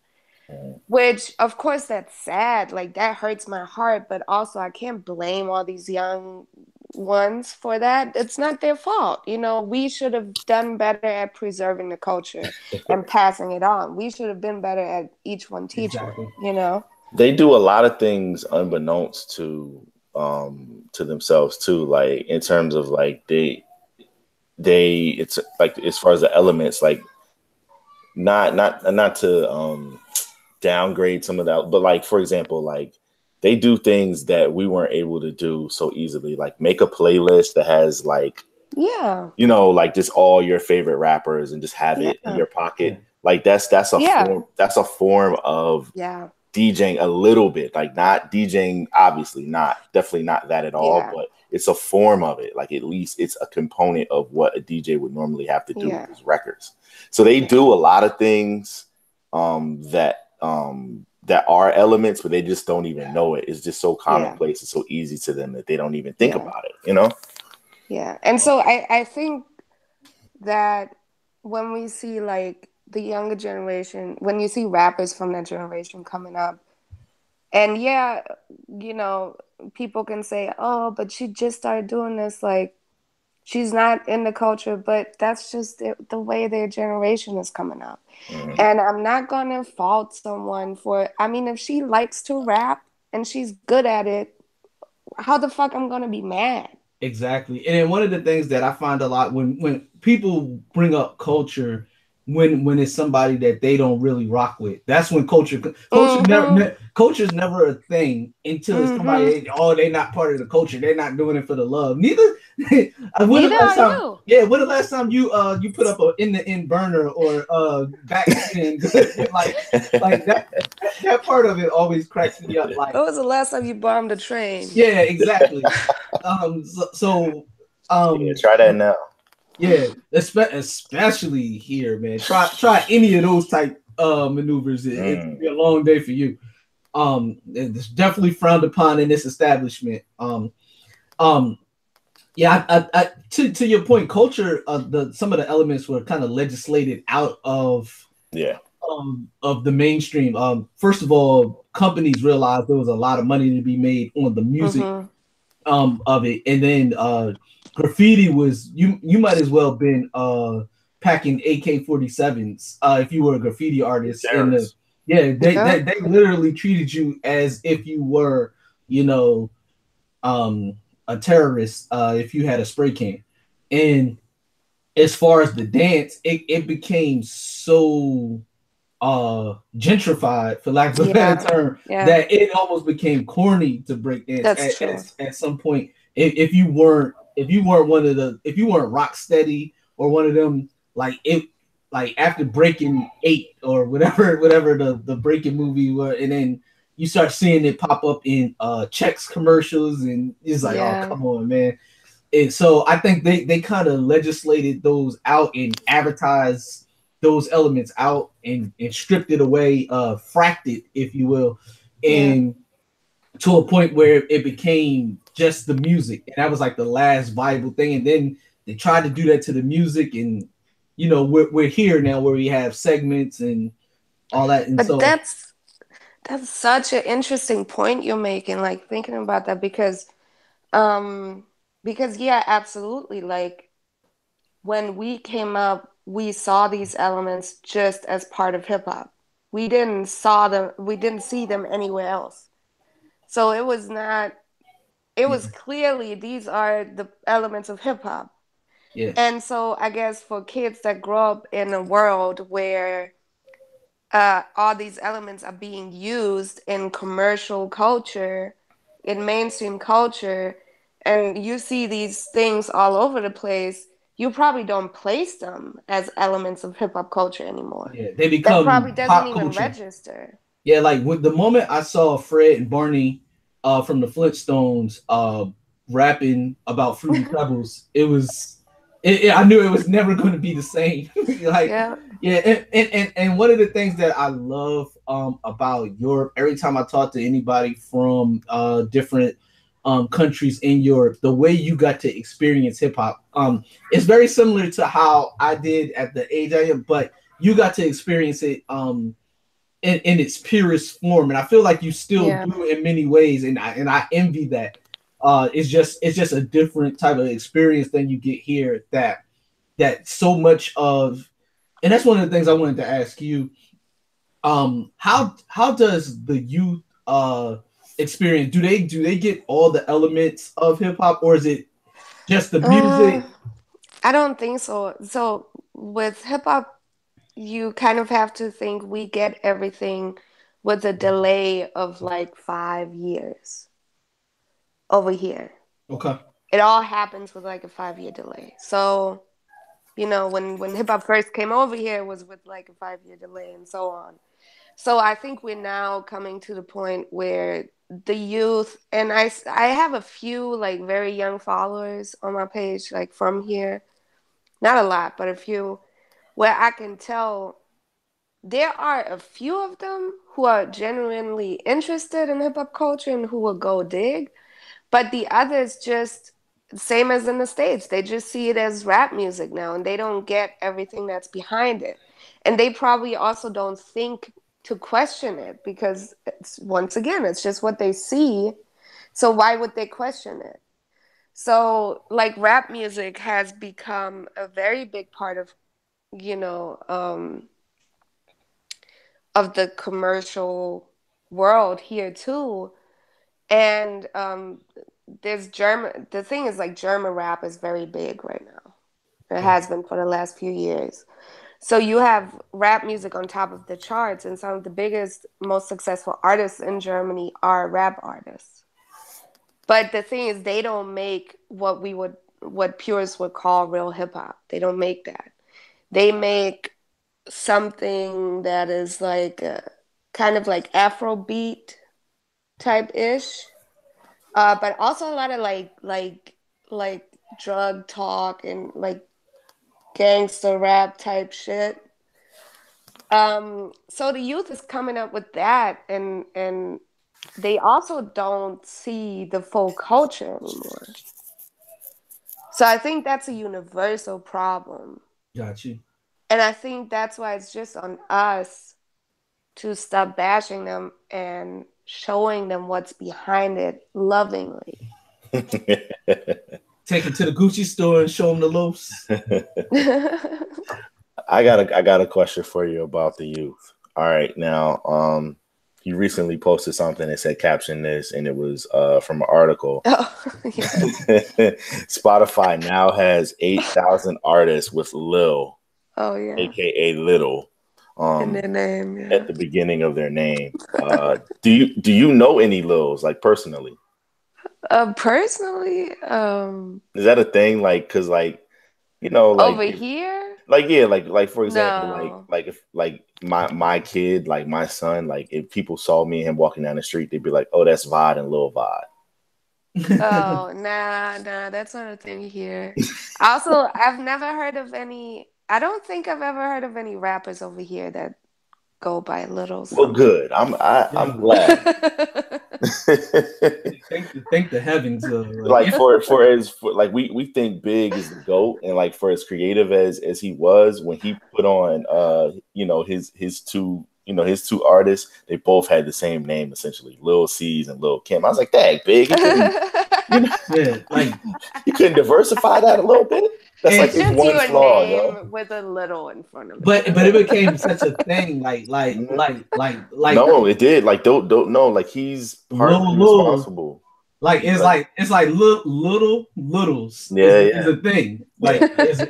Which, of course, that's sad. Like that hurts my heart. But also, I can't blame all these young ones for that. It's not their fault. You know, we should have done better at preserving the culture and passing it on. We should have been better at each one teaching. Exactly. You know. They do a lot of things unbeknownst to themselves too. Like in terms of like they it's like as far as the elements, like not to downgrade some of that, but like for example, like they do things that we weren't able to do so easily. Like make a playlist that has like you know, like just all your favorite rappers and just have it in your pocket. Like that's a form of DJing a little bit, like not DJing, obviously definitely not that at all, but it's a form of it. Like at least it's a component of what a DJ would normally have to do with his records. So they do a lot of things that are elements, but they just don't even know it. It's just so commonplace. It's so easy to them that they don't even think about it, you know? Yeah. And so I think that when we see like the younger generation, when you see rappers from that generation coming up, and you know, people can say, oh, but she just started doing this, like she's not in the culture, but that's just the way their generation is coming up. And I'm not gonna fault someone for, I mean, if she likes to rap and she's good at it, how the fuck I'm gonna be mad? Exactly. And then one of the things that I find a lot when people bring up culture, when it's somebody that they don't really rock with, that's when culture's never a thing until it's somebody, they're not part of the culture, they're not doing it for the love. When the last time you put up a in the end burner or back then, like that part of it always cracks me up. Like, when was the last time you bombed a train? Yeah, exactly. Try that now. Yeah, especially here, man. Try any of those type maneuvers. It'll be a long day for you. It's definitely frowned upon in this establishment. To your point, culture. Some of the elements were kind of legislated out of the mainstream. First of all, companies realized there was a lot of money to be made on the music of it, and then graffiti was you might as well been packing AK-47s if you were a graffiti artist. They literally treated you as if you were you know, a terrorist if you had a spray can. And as far as the dance, it became so gentrified, for lack of a better term, that it almost became corny to break dance at some point. If you weren't if you weren't rock steady or one of them, like after breaking 8 or whatever the breaking movie were, and then you start seeing it pop up in Chex commercials, and it's like, oh, come on, man. And so I think they kind of legislated those out and advertised those elements out and stripped it away, fracked it, if you will, and to a point where it became just the music. And that was like the last viable thing. And then they tried to do that to the music, and you know, we're here now where we have segments and all that. And but so that's such an interesting point you're making, like thinking about that, because yeah, absolutely. Like when we came up, we saw these elements just as part of hip hop. We didn't see them anywhere else. So it was clearly these are the elements of hip hop. Yeah. And so I guess for kids that grow up in a world where all these elements are being used in commercial culture, in mainstream culture, and you see these things all over the place, you probably don't place them as elements of hip hop culture anymore. Yeah, they become that probably doesn't pop even culture. register. Yeah, like with the moment I saw Fred and Barney from the Flintstones rapping about Fruity Pebbles, I knew it was never going to be the same. Like, and one of the things that I love about Europe, every time I talk to anybody from different countries in Europe, the way you got to experience hip hop, it's very similar to how I did at the age I am, but you got to experience it in its purest form, and I feel like you still do in many ways, and I envy that. It's just a different type of experience than you get here. That so much of, and that's one of the things I wanted to ask you. How does the youth experience? Do they get all the elements of hip hop, or is it just the music? I don't think so. So with hip hop, you kind of have to think we get everything with a delay of like 5 years over here. Okay. It all happens with like a 5-year delay. So, you know, when hip hop first came over here, it was with like a 5-year delay and so on. So I think we're now coming to the point where the youth, and I have a few like very young followers on my page, like from here, not a lot, but a few, where I can tell there are a few of them who are genuinely interested in hip hop culture and who will go dig, but the others just, same as in the States, they just see it as rap music now, and they don't get everything that's behind it. And they probably also don't think to question it, because once again, it's just what they see. So why would they question it? So like rap music has become a very big part of, you know, of the commercial world here too. And the thing is, like, German rap is very big right now. It has been for the last few years. So you have rap music on top of the charts, and some of the biggest, most successful artists in Germany are rap artists. But the thing is, they don't make what purists would call real hip hop. They don't make that. They make something that is like kind of like Afrobeat type ish, but also a lot of like drug talk and like gangster rap type shit. So the youth is coming up with that, and they also don't see the full culture anymore. So I think that's a universal problem. Got you. And I think that's why it's just on us to stop bashing them and showing them what's behind it lovingly. Take it to the Gucci store and show them the loafs. I got a question for you about the youth. All right, now, he recently posted something that said caption this, and it was from an article. Oh, yeah. Spotify now has 8,000 artists with Lil, Oh, yeah. aka Little, In their name, yeah. at the beginning of their name. Do you know any Lils, like, personally? Personally, Is that a thing? Like, cause like, you know, like over here, like yeah, like for example, no. like if like my kid, like my son, like if people saw me and him walking down the street, they'd be like, "Oh, that's Vod and Lil Vod." Oh, nah, that's not a thing here. Also, I've never heard of any. I don't think I've ever heard of any rappers over here that go by Little Well, something. good. I'm glad. Thank the heavens. Like for like we think Big is the GOAT, and like for as creative as he was when he put on his two artists, they both had the same name essentially, Lil C's and Lil Kim. I was like, dang, Big, yeah, like you couldn't diversify that a little bit. That's like his just one your flaw, name with a little in front of it. But it became such a thing, like no, it did. Like don't know, like he's partly responsible. Like it's like little littles. Yeah, is a thing. Like there's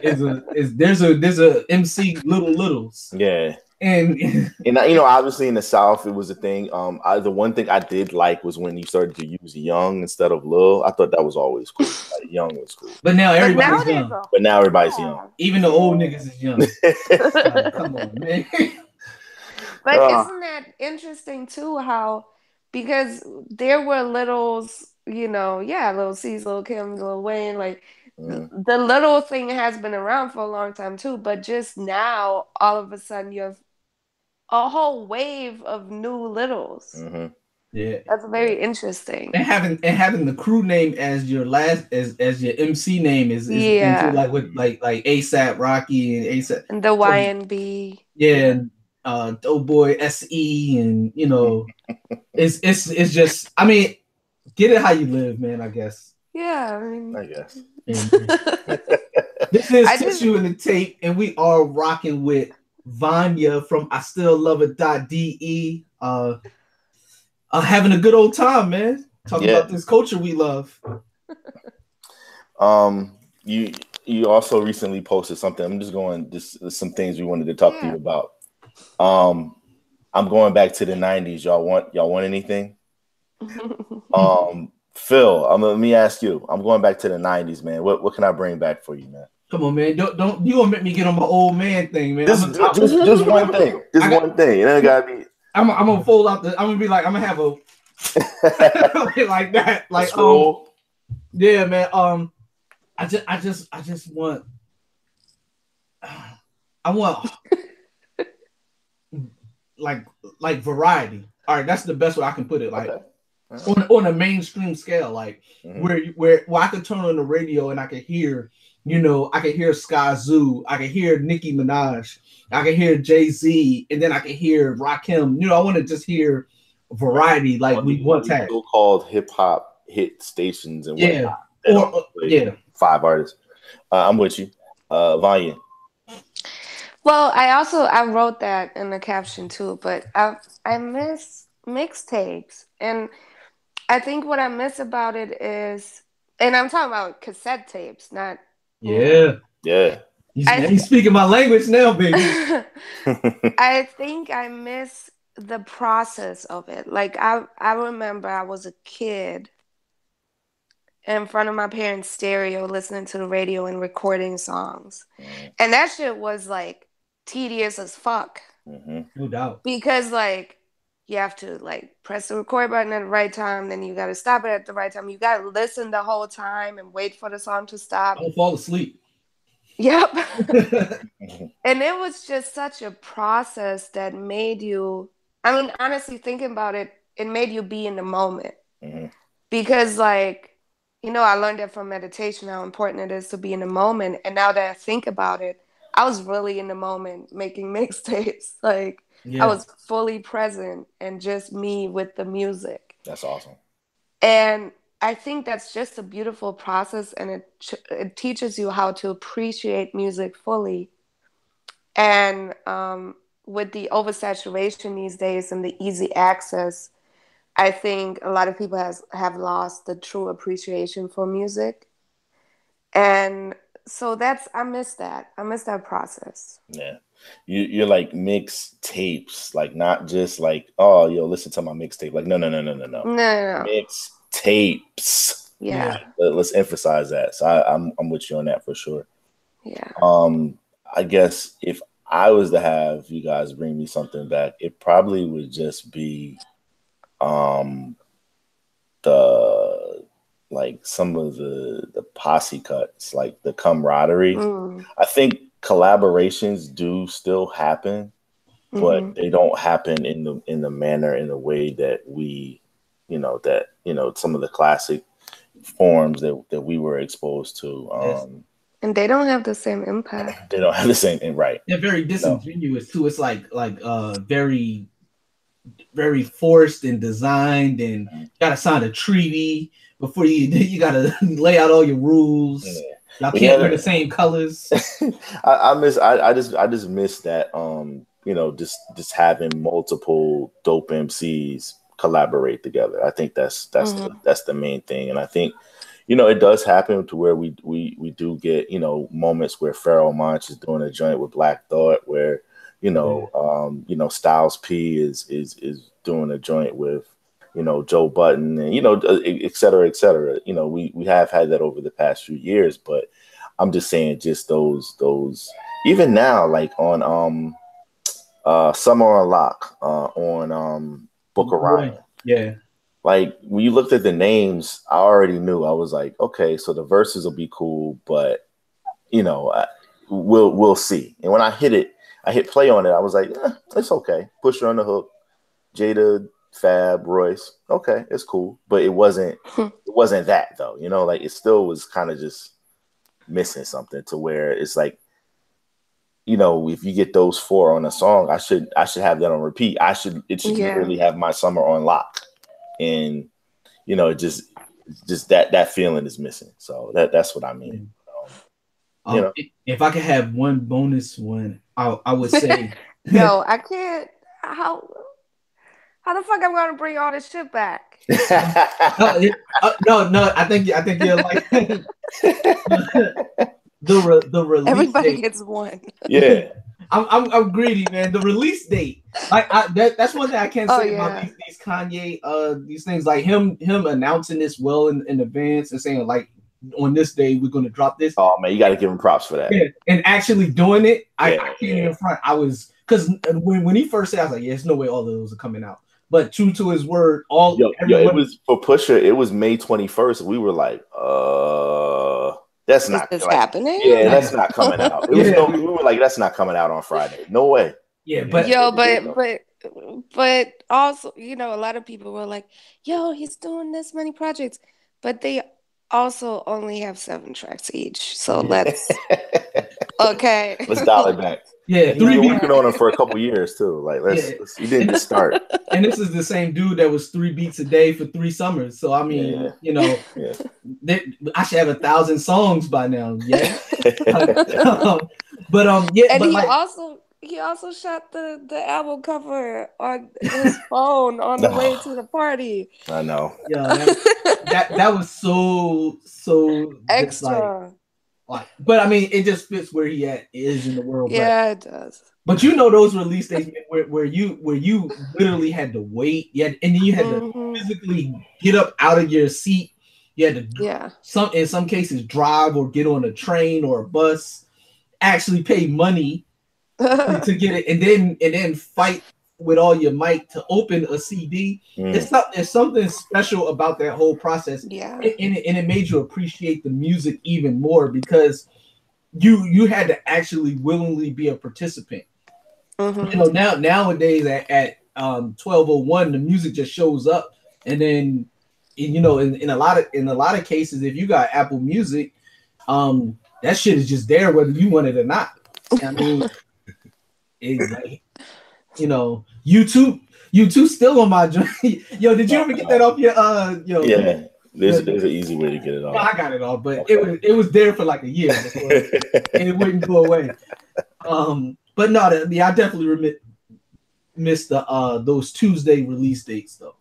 a MC Little Littles. Yeah. And obviously in the South it was a thing. The one thing I did like was when he started to use Young instead of Lil. I thought that was always cool. Like, Young was cool. But now everybody's young. But now everybody's young. Even the old niggas is young. Come on, man. But isn't that interesting too? How because there were Littles, Lil C's, Lil Kim, Lil Wayne, like. The Little thing has been around for a long time too, but just now, all of a sudden, you have a whole wave of new Littles. Mm-hmm. Yeah, that's very interesting. And having the crew name as your as your MC name is into, like with like ASAP Rocky and ASAP and the YNB. Yeah, and Doughboy SE, and it's just, I mean, get it how you live, man. I guess. Yeah, I guess. This is Tissue in the Tape, and we are rocking with Wanja from I Still Love It.de. Having a good old time, man. Talking about this culture we love. You also recently posted something. I'm just going some things we wanted to talk to you about. I'm going back to the 90s. Y'all want anything? Phil, let me ask you. I'm going back to the 90s, man. What can I bring back for you, man? Come on, man. Don't you gonna make me get on my old man thing, man. Just one thing. One thing. It ain't gotta be. I'm gonna fold out I'm gonna be like, I'm gonna have a like that. Like yeah, man. I just want like variety. All right, that's the best way I can put it. Like on a mainstream scale, like where I could turn on the radio and I could hear, I could hear Sky Zoo, I could hear Nicki Minaj, I could hear Jay-Z, and then I could hear Rakim. I want to just hear variety, like we once had. So-called hip hop hit stations and whatnot. Yeah, 5 artists. I'm with you, Vanya. Well, I wrote that in the caption too, but I miss mixtapes, and I think what I miss about it is, and I'm talking about cassette tapes, not. Yeah. He's speaking my language now, baby. I think I miss the process of it. Like I remember I was a kid in front of my parents' stereo listening to the radio and recording songs. And that shit was like tedious as fuck. No doubt. Because like you have to like press the record button at the right time, then you got to stop it at the right time. You got to listen the whole time and wait for the song to stop. Don't fall asleep. Yep. And it was just such a process that made you, I mean, honestly, thinking about it, it made you be in the moment. Because like, I learned that from meditation, how important it is to be in the moment. And now that I think about it, I was really in the moment making mixtapes. Like, I was fully present and just me with the music. That's awesome. And I think that's just a beautiful process, and it teaches you how to appreciate music fully. And with the oversaturation these days and the easy access, I think a lot of people have lost the true appreciation for music. And so I miss that. I miss that process. Yeah. You're like mix tapes, like not just like, oh, yo, listen to my mixtape. Like, no. No. Mix tapes. Yeah. Let's emphasize that. So I'm with you on that for sure. Yeah. I guess if I was to have you guys bring me something back, it probably would just be the like some of the posse cuts, like the camaraderie. I think collaborations do still happen, but they don't happen in the manner, in the way that we, some of the classic forms that we were exposed to. And they don't have the same impact. They don't have the same, right? They're very disingenuous too. It's like very, very forced and designed, and you gotta sign a treaty before you gotta lay out all your rules. Yeah. Y'all can't wear the same colors. I just miss that. Just having multiple dope MCs collaborate together. I think that's the main thing, and I think it does happen to where we do get moments where Pharoah Monch is doing a joint with Black Thought, where Styles P is doing a joint with Joe Budden, and et cetera, et cetera. We have had that over the past few years, but I'm just saying, just those even now, like on Summer on Lock, on Book of Ryan. Yeah. Like when you looked at the names, I already knew. I was like, okay, so the verses will be cool, but we'll see. And when I hit play on it, I was like, it's okay. Pusher on the hook, Jada, Fab, Royce. Okay, it's cool, but it wasn't that though. Like it still was kind of just missing something, to where it's like, if you get those 4 on a song, I should have that on repeat. It should literally have my summer on lock. And just that feeling is missing. So that's what I mean. If I could have one bonus one, I would say no, I can't. How the fuck I'm gonna bring all this shit back? No, I think you're like the release everybody date. Gets one. Yeah. I'm greedy, man. The release date, that's one thing I can't say about these Kanye these things, like him announcing this well in advance and saying like, on this day we're gonna drop this. Oh man, you got to give him props for that. Yeah, and actually doing it, I can't even front. I was, because when he first said, I was like, there's no way all of those are coming out. But true to his word, it was for Pusher. It was May 21st. We were like, that's not happening. Yeah, that's not coming out. We were like, that's not coming out on Friday. No way. Yeah, but but also, a lot of people were like, he's doing this many projects, but they also only have 7 tracks each. So let's let's dial it back. Yeah, he's been working on them for a couple years too. Like, he didn't just start. And this is the same dude that was 3 beats a day for 3 summers. So I mean, I should have 1,000 songs by now. Yeah. And he also shot the album cover on his phone on the way to the party. I know. Yeah, that was so extra. But I mean, it just fits where he is in the world. Yeah, it does. But those release dates where you literally had to wait, and then you had to physically get up out of your seat. You had to in some cases drive or get on a train or a bus, actually pay money to get it, and then fight with all your might to open a CD. There's something special about that whole process. Yeah. And it made you appreciate the music even more, because you had to actually willingly be a participant. Nowadays at 12:01, the music just shows up, and then in a lot of cases, if you got Apple Music, that shit is just there whether you want it or not. I mean, it's like, YouTube still on my joint. Yo, did you ever get that off your Yeah, there's an easy way to get it off. No, I got it off, but it was there for like a year before, and it wouldn't go away. But no, I definitely miss the those Tuesday release dates though.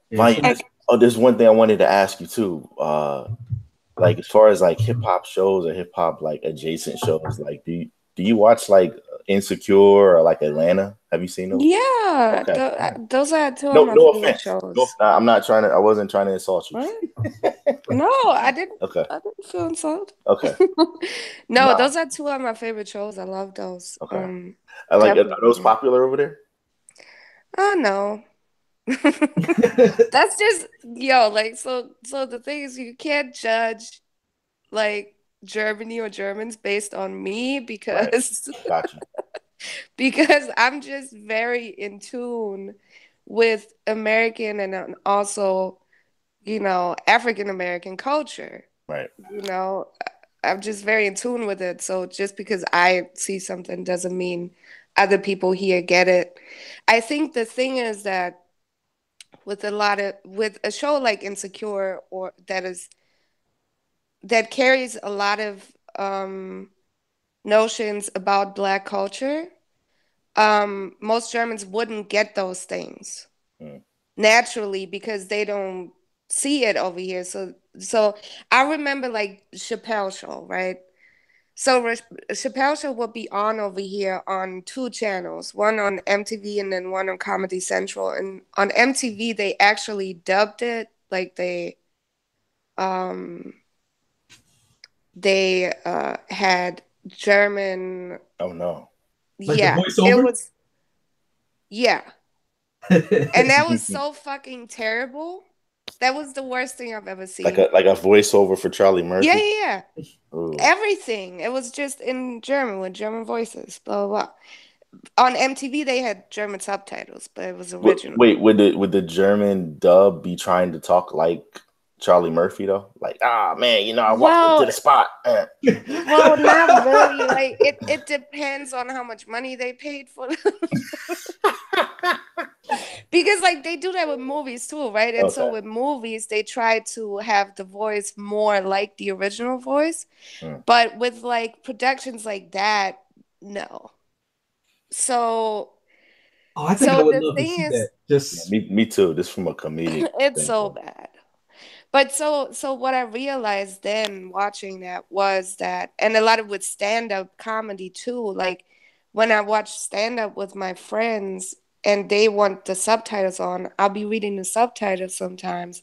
Yeah, there's one thing I wanted to ask you too. Like as far as like hip hop shows or hip hop like adjacent shows, like do you watch like Insecure or like Atlanta? Have you seen those? Yeah, Okay. those are two of No, my no favorite offense. shows. I'm not trying to. I wasn't trying to insult you. What? No, I didn't. Okay. I didn't feel insulted. Okay. No, those are two of my favorite shows. I love those. Okay. I like. Are those popular over there? Oh no. That's just like so the thing is you can't judge like Germany or Germans based on me because Gotcha. because I'm just very in tune with American and also, African American culture. Right. I'm just very in tune with it. So just because I see something doesn't mean other people here get it. I think the thing is that with a show like Insecure or that carries a lot of notions about Black culture, most Germans wouldn't get those things naturally because they don't see it over here. So I remember like Chappelle Show, right? So Chappelle Show will be on over here on two channels, one on MTV and then one on Comedy Central. And on MTV, they actually dubbed it, like um they had German. Oh no! Like yeah, the voiceover? it was. Yeah, and that was so fucking terrible. That was the worst thing I've ever seen. Like a voiceover for Charlie Murphy. Yeah. Everything. It was just in German with German voices. Blah blah blah. On MTV, they had German subtitles, but it was original. Wait, would the German dub be trying to talk like Charlie Murphy though? Like, man, I walked into the spot. Well, not really. Like it depends on how much money they paid for them. Because like they do that with movies too, right? And so with movies, they try to have the voice more like the original voice. But with like productions like that, no. So I think I would love to see that. Just me too. Just from a comedian. It's so bad. But so what I realized then watching that was that, and a lot of with stand-up comedy too, like when I watch stand-up with my friends and they want the subtitles on, I'll be reading the subtitles sometimes.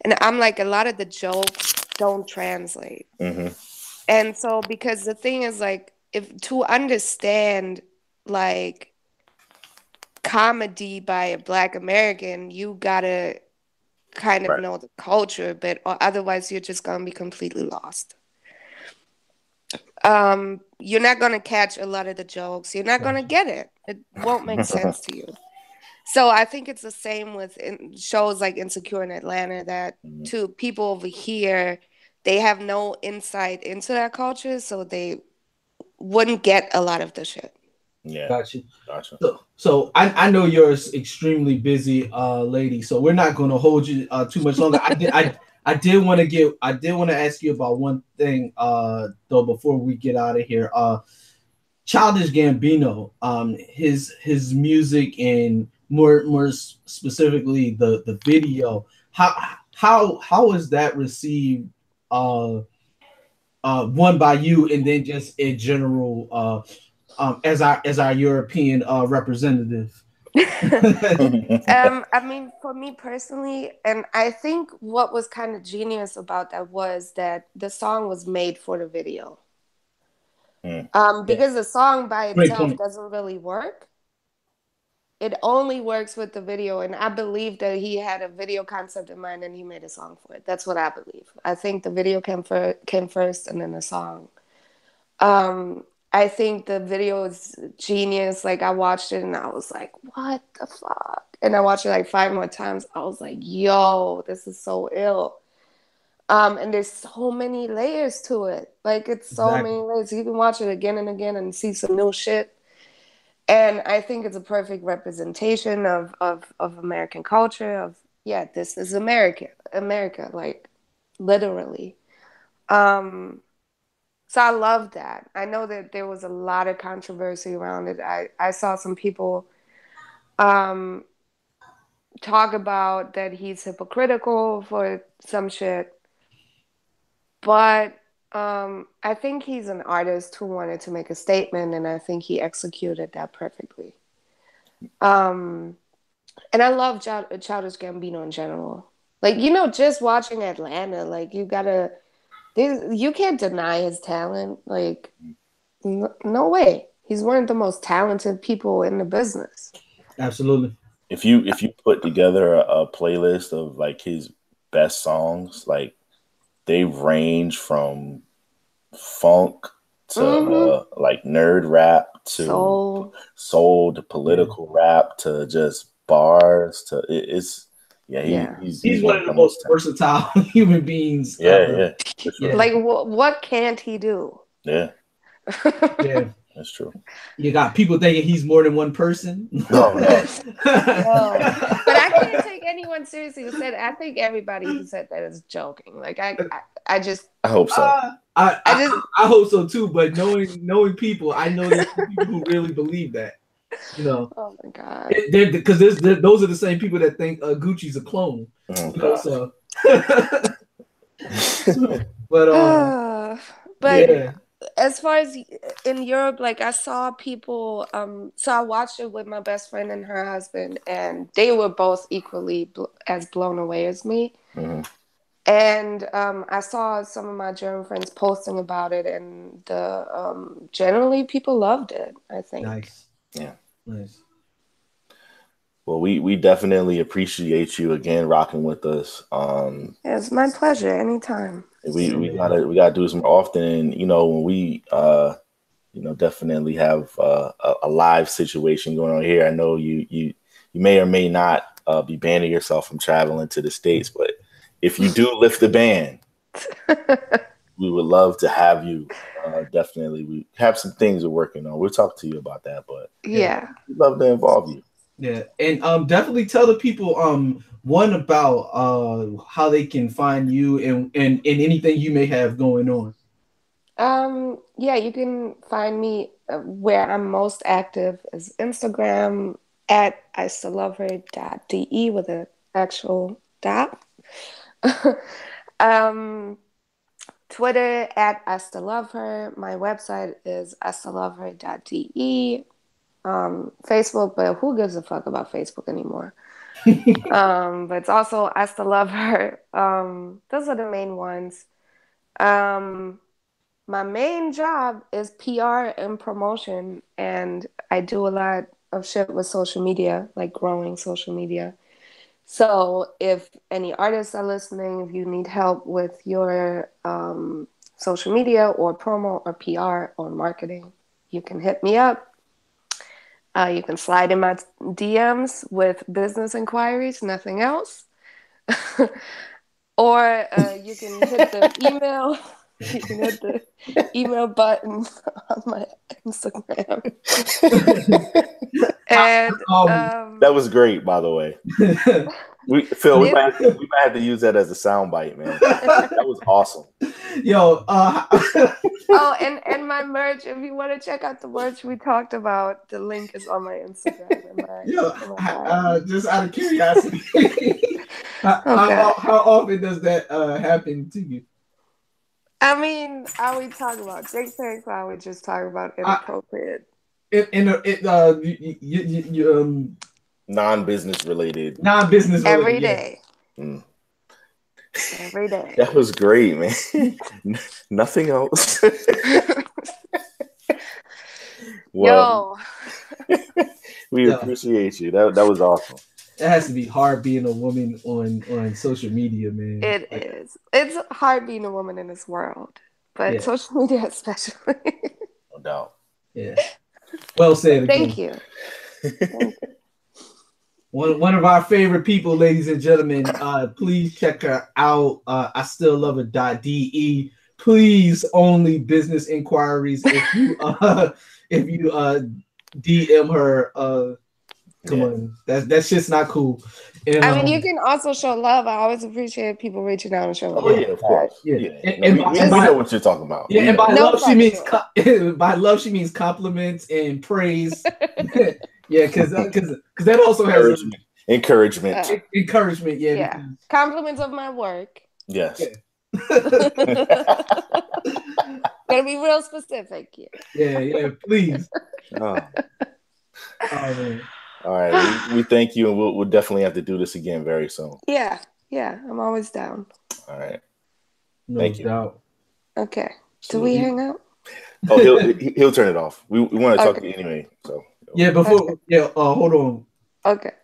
And I'm like, a lot of the jokes don't translate. And so, because the thing is like, if to understand like comedy by a Black American, you gotta kind of know the culture a bit, or otherwise you're just gonna be completely lost. You're not gonna catch a lot of the jokes. You're not gonna get it. It won't make sense to you. So I think it's the same with shows like Insecure in Atlanta, that to people over here, they have no insight into that culture, so they wouldn't get a lot of the shit. Yeah. Gotcha. So I know you're an extremely busy lady, so we're not going to hold you too much longer. I did want to ask you about one thing though before we get out of here. Childish Gambino, his music and more specifically the video. How is that received? One by you, and then just in general, as our European representative. I mean, for me personally, and I think what was kind of genius about that was that the song was made for the video. Because the song by itself doesn't really work. It only works with the video, and I believe that he had a video concept in mind and he made a song for it. That's what I believe. I think the video came first and then the song. I think the video is genius. Like, I watched it and I was like, what the fuck? And I watched it like 5 more times. I was like, yo, this is so ill. And there's so many layers to it. Like, it's so many layers. You can watch it again and again and see some new shit. And I think it's a perfect representation of American culture, this is America, like, literally. So I love that. I know that there was a lot of controversy around it. I saw some people talk about that he's hypocritical for some shit. But I think he's an artist who wanted to make a statement, and I think he executed that perfectly. And I love Childish Gambino in general. Like, just watching Atlanta, like, you can't deny his talent. Like, no way. He's one of the most talented people in the business. Absolutely. If you put together a playlist of like his best songs, like they range from funk to like nerd rap to soul to political rap to just bars to he's one of the most versatile human beings. Sure. Like what can't he do? Yeah. That's true. You got people thinking he's more than one person. No. But I can't take anyone seriously who said. I think everybody who said that is joking. Like I hope so. I hope so too. But knowing people, I know there's people who really believe that. Oh my god. Because those are the same people that think Gucci's a clone. So. But yeah. As far as in Europe, like I saw people, so I watched it with my best friend and her husband, and they were both equally as blown away as me. Mm-hmm. And I saw some of my German friends posting about it, and generally people loved it, I think. Nice. Yeah. Nice. Well, we definitely appreciate you again rocking with us. It's my pleasure. Anytime. We gotta do this more often. And, when we definitely have a live situation going on here. I know you may or may not be banning yourself from traveling to the States, but if you do lift the ban, we would love to have you. Definitely, we have some things we're working on. We'll talk to you about that, but yeah, we'd love to involve you. Yeah, and definitely tell the people one about how they can find you and anything you may have going on. Yeah, you can find me where I'm most active is Instagram at istiloveher.de with an actual dot. Twitter at istiloveher. My website is istiloveher.de. Facebook, but who gives a fuck about Facebook anymore? But it's also istiloveher. Those are the main ones. My main job is PR and promotion, and I do a lot of shit with social media, like growing social media. So if any artists are listening, if you need help with your social media or promo or PR or marketing, you can hit me up. You can slide in my DMs with business inquiries, nothing else. Or you can hit the email. You can hit the email button on my Instagram. And that was great, by the way. Phil, we might have to use that as a soundbite, man. That was awesome. Yo, and my merch. If you want to check out the merch we talked about, the link is on my Instagram. Just out of curiosity, how often does that happen to you? I mean, I would talk about dick pics. I would just talk about inappropriate. Non-business related. Every day. Yeah. Mm. Every day. That was great, man. Nothing else. Well, we appreciate you. That was awesome. It has to be hard being a woman on social media, man. It is. It's hard being a woman in this world, but social media especially. No doubt. Yeah. Well said. Thank you. One of our favorite people, ladies and gentlemen. Please check her out. istiloveher.de. Please, only business inquiries if you DM her. Come on, that shit's not cool. And, I mean, you can also show love. I always appreciate people reaching out and showing love. Oh yeah, of course. Yeah. We know what you're talking about. Yeah, and by love she means compliments and praise. Yeah, because that also has encouragement. Encouragement. Yeah. Yeah. Compliments of my work. Yes. Yeah. Gotta be real specific here. Yeah, please. Oh. Man. All right, we thank you, and we'll definitely have to do this again very soon. Yeah, I'm always down. All right, no doubt. Okay, do we hang up? Oh, he'll turn it off. We want to talk to you anyway. So yeah, hold on. Okay.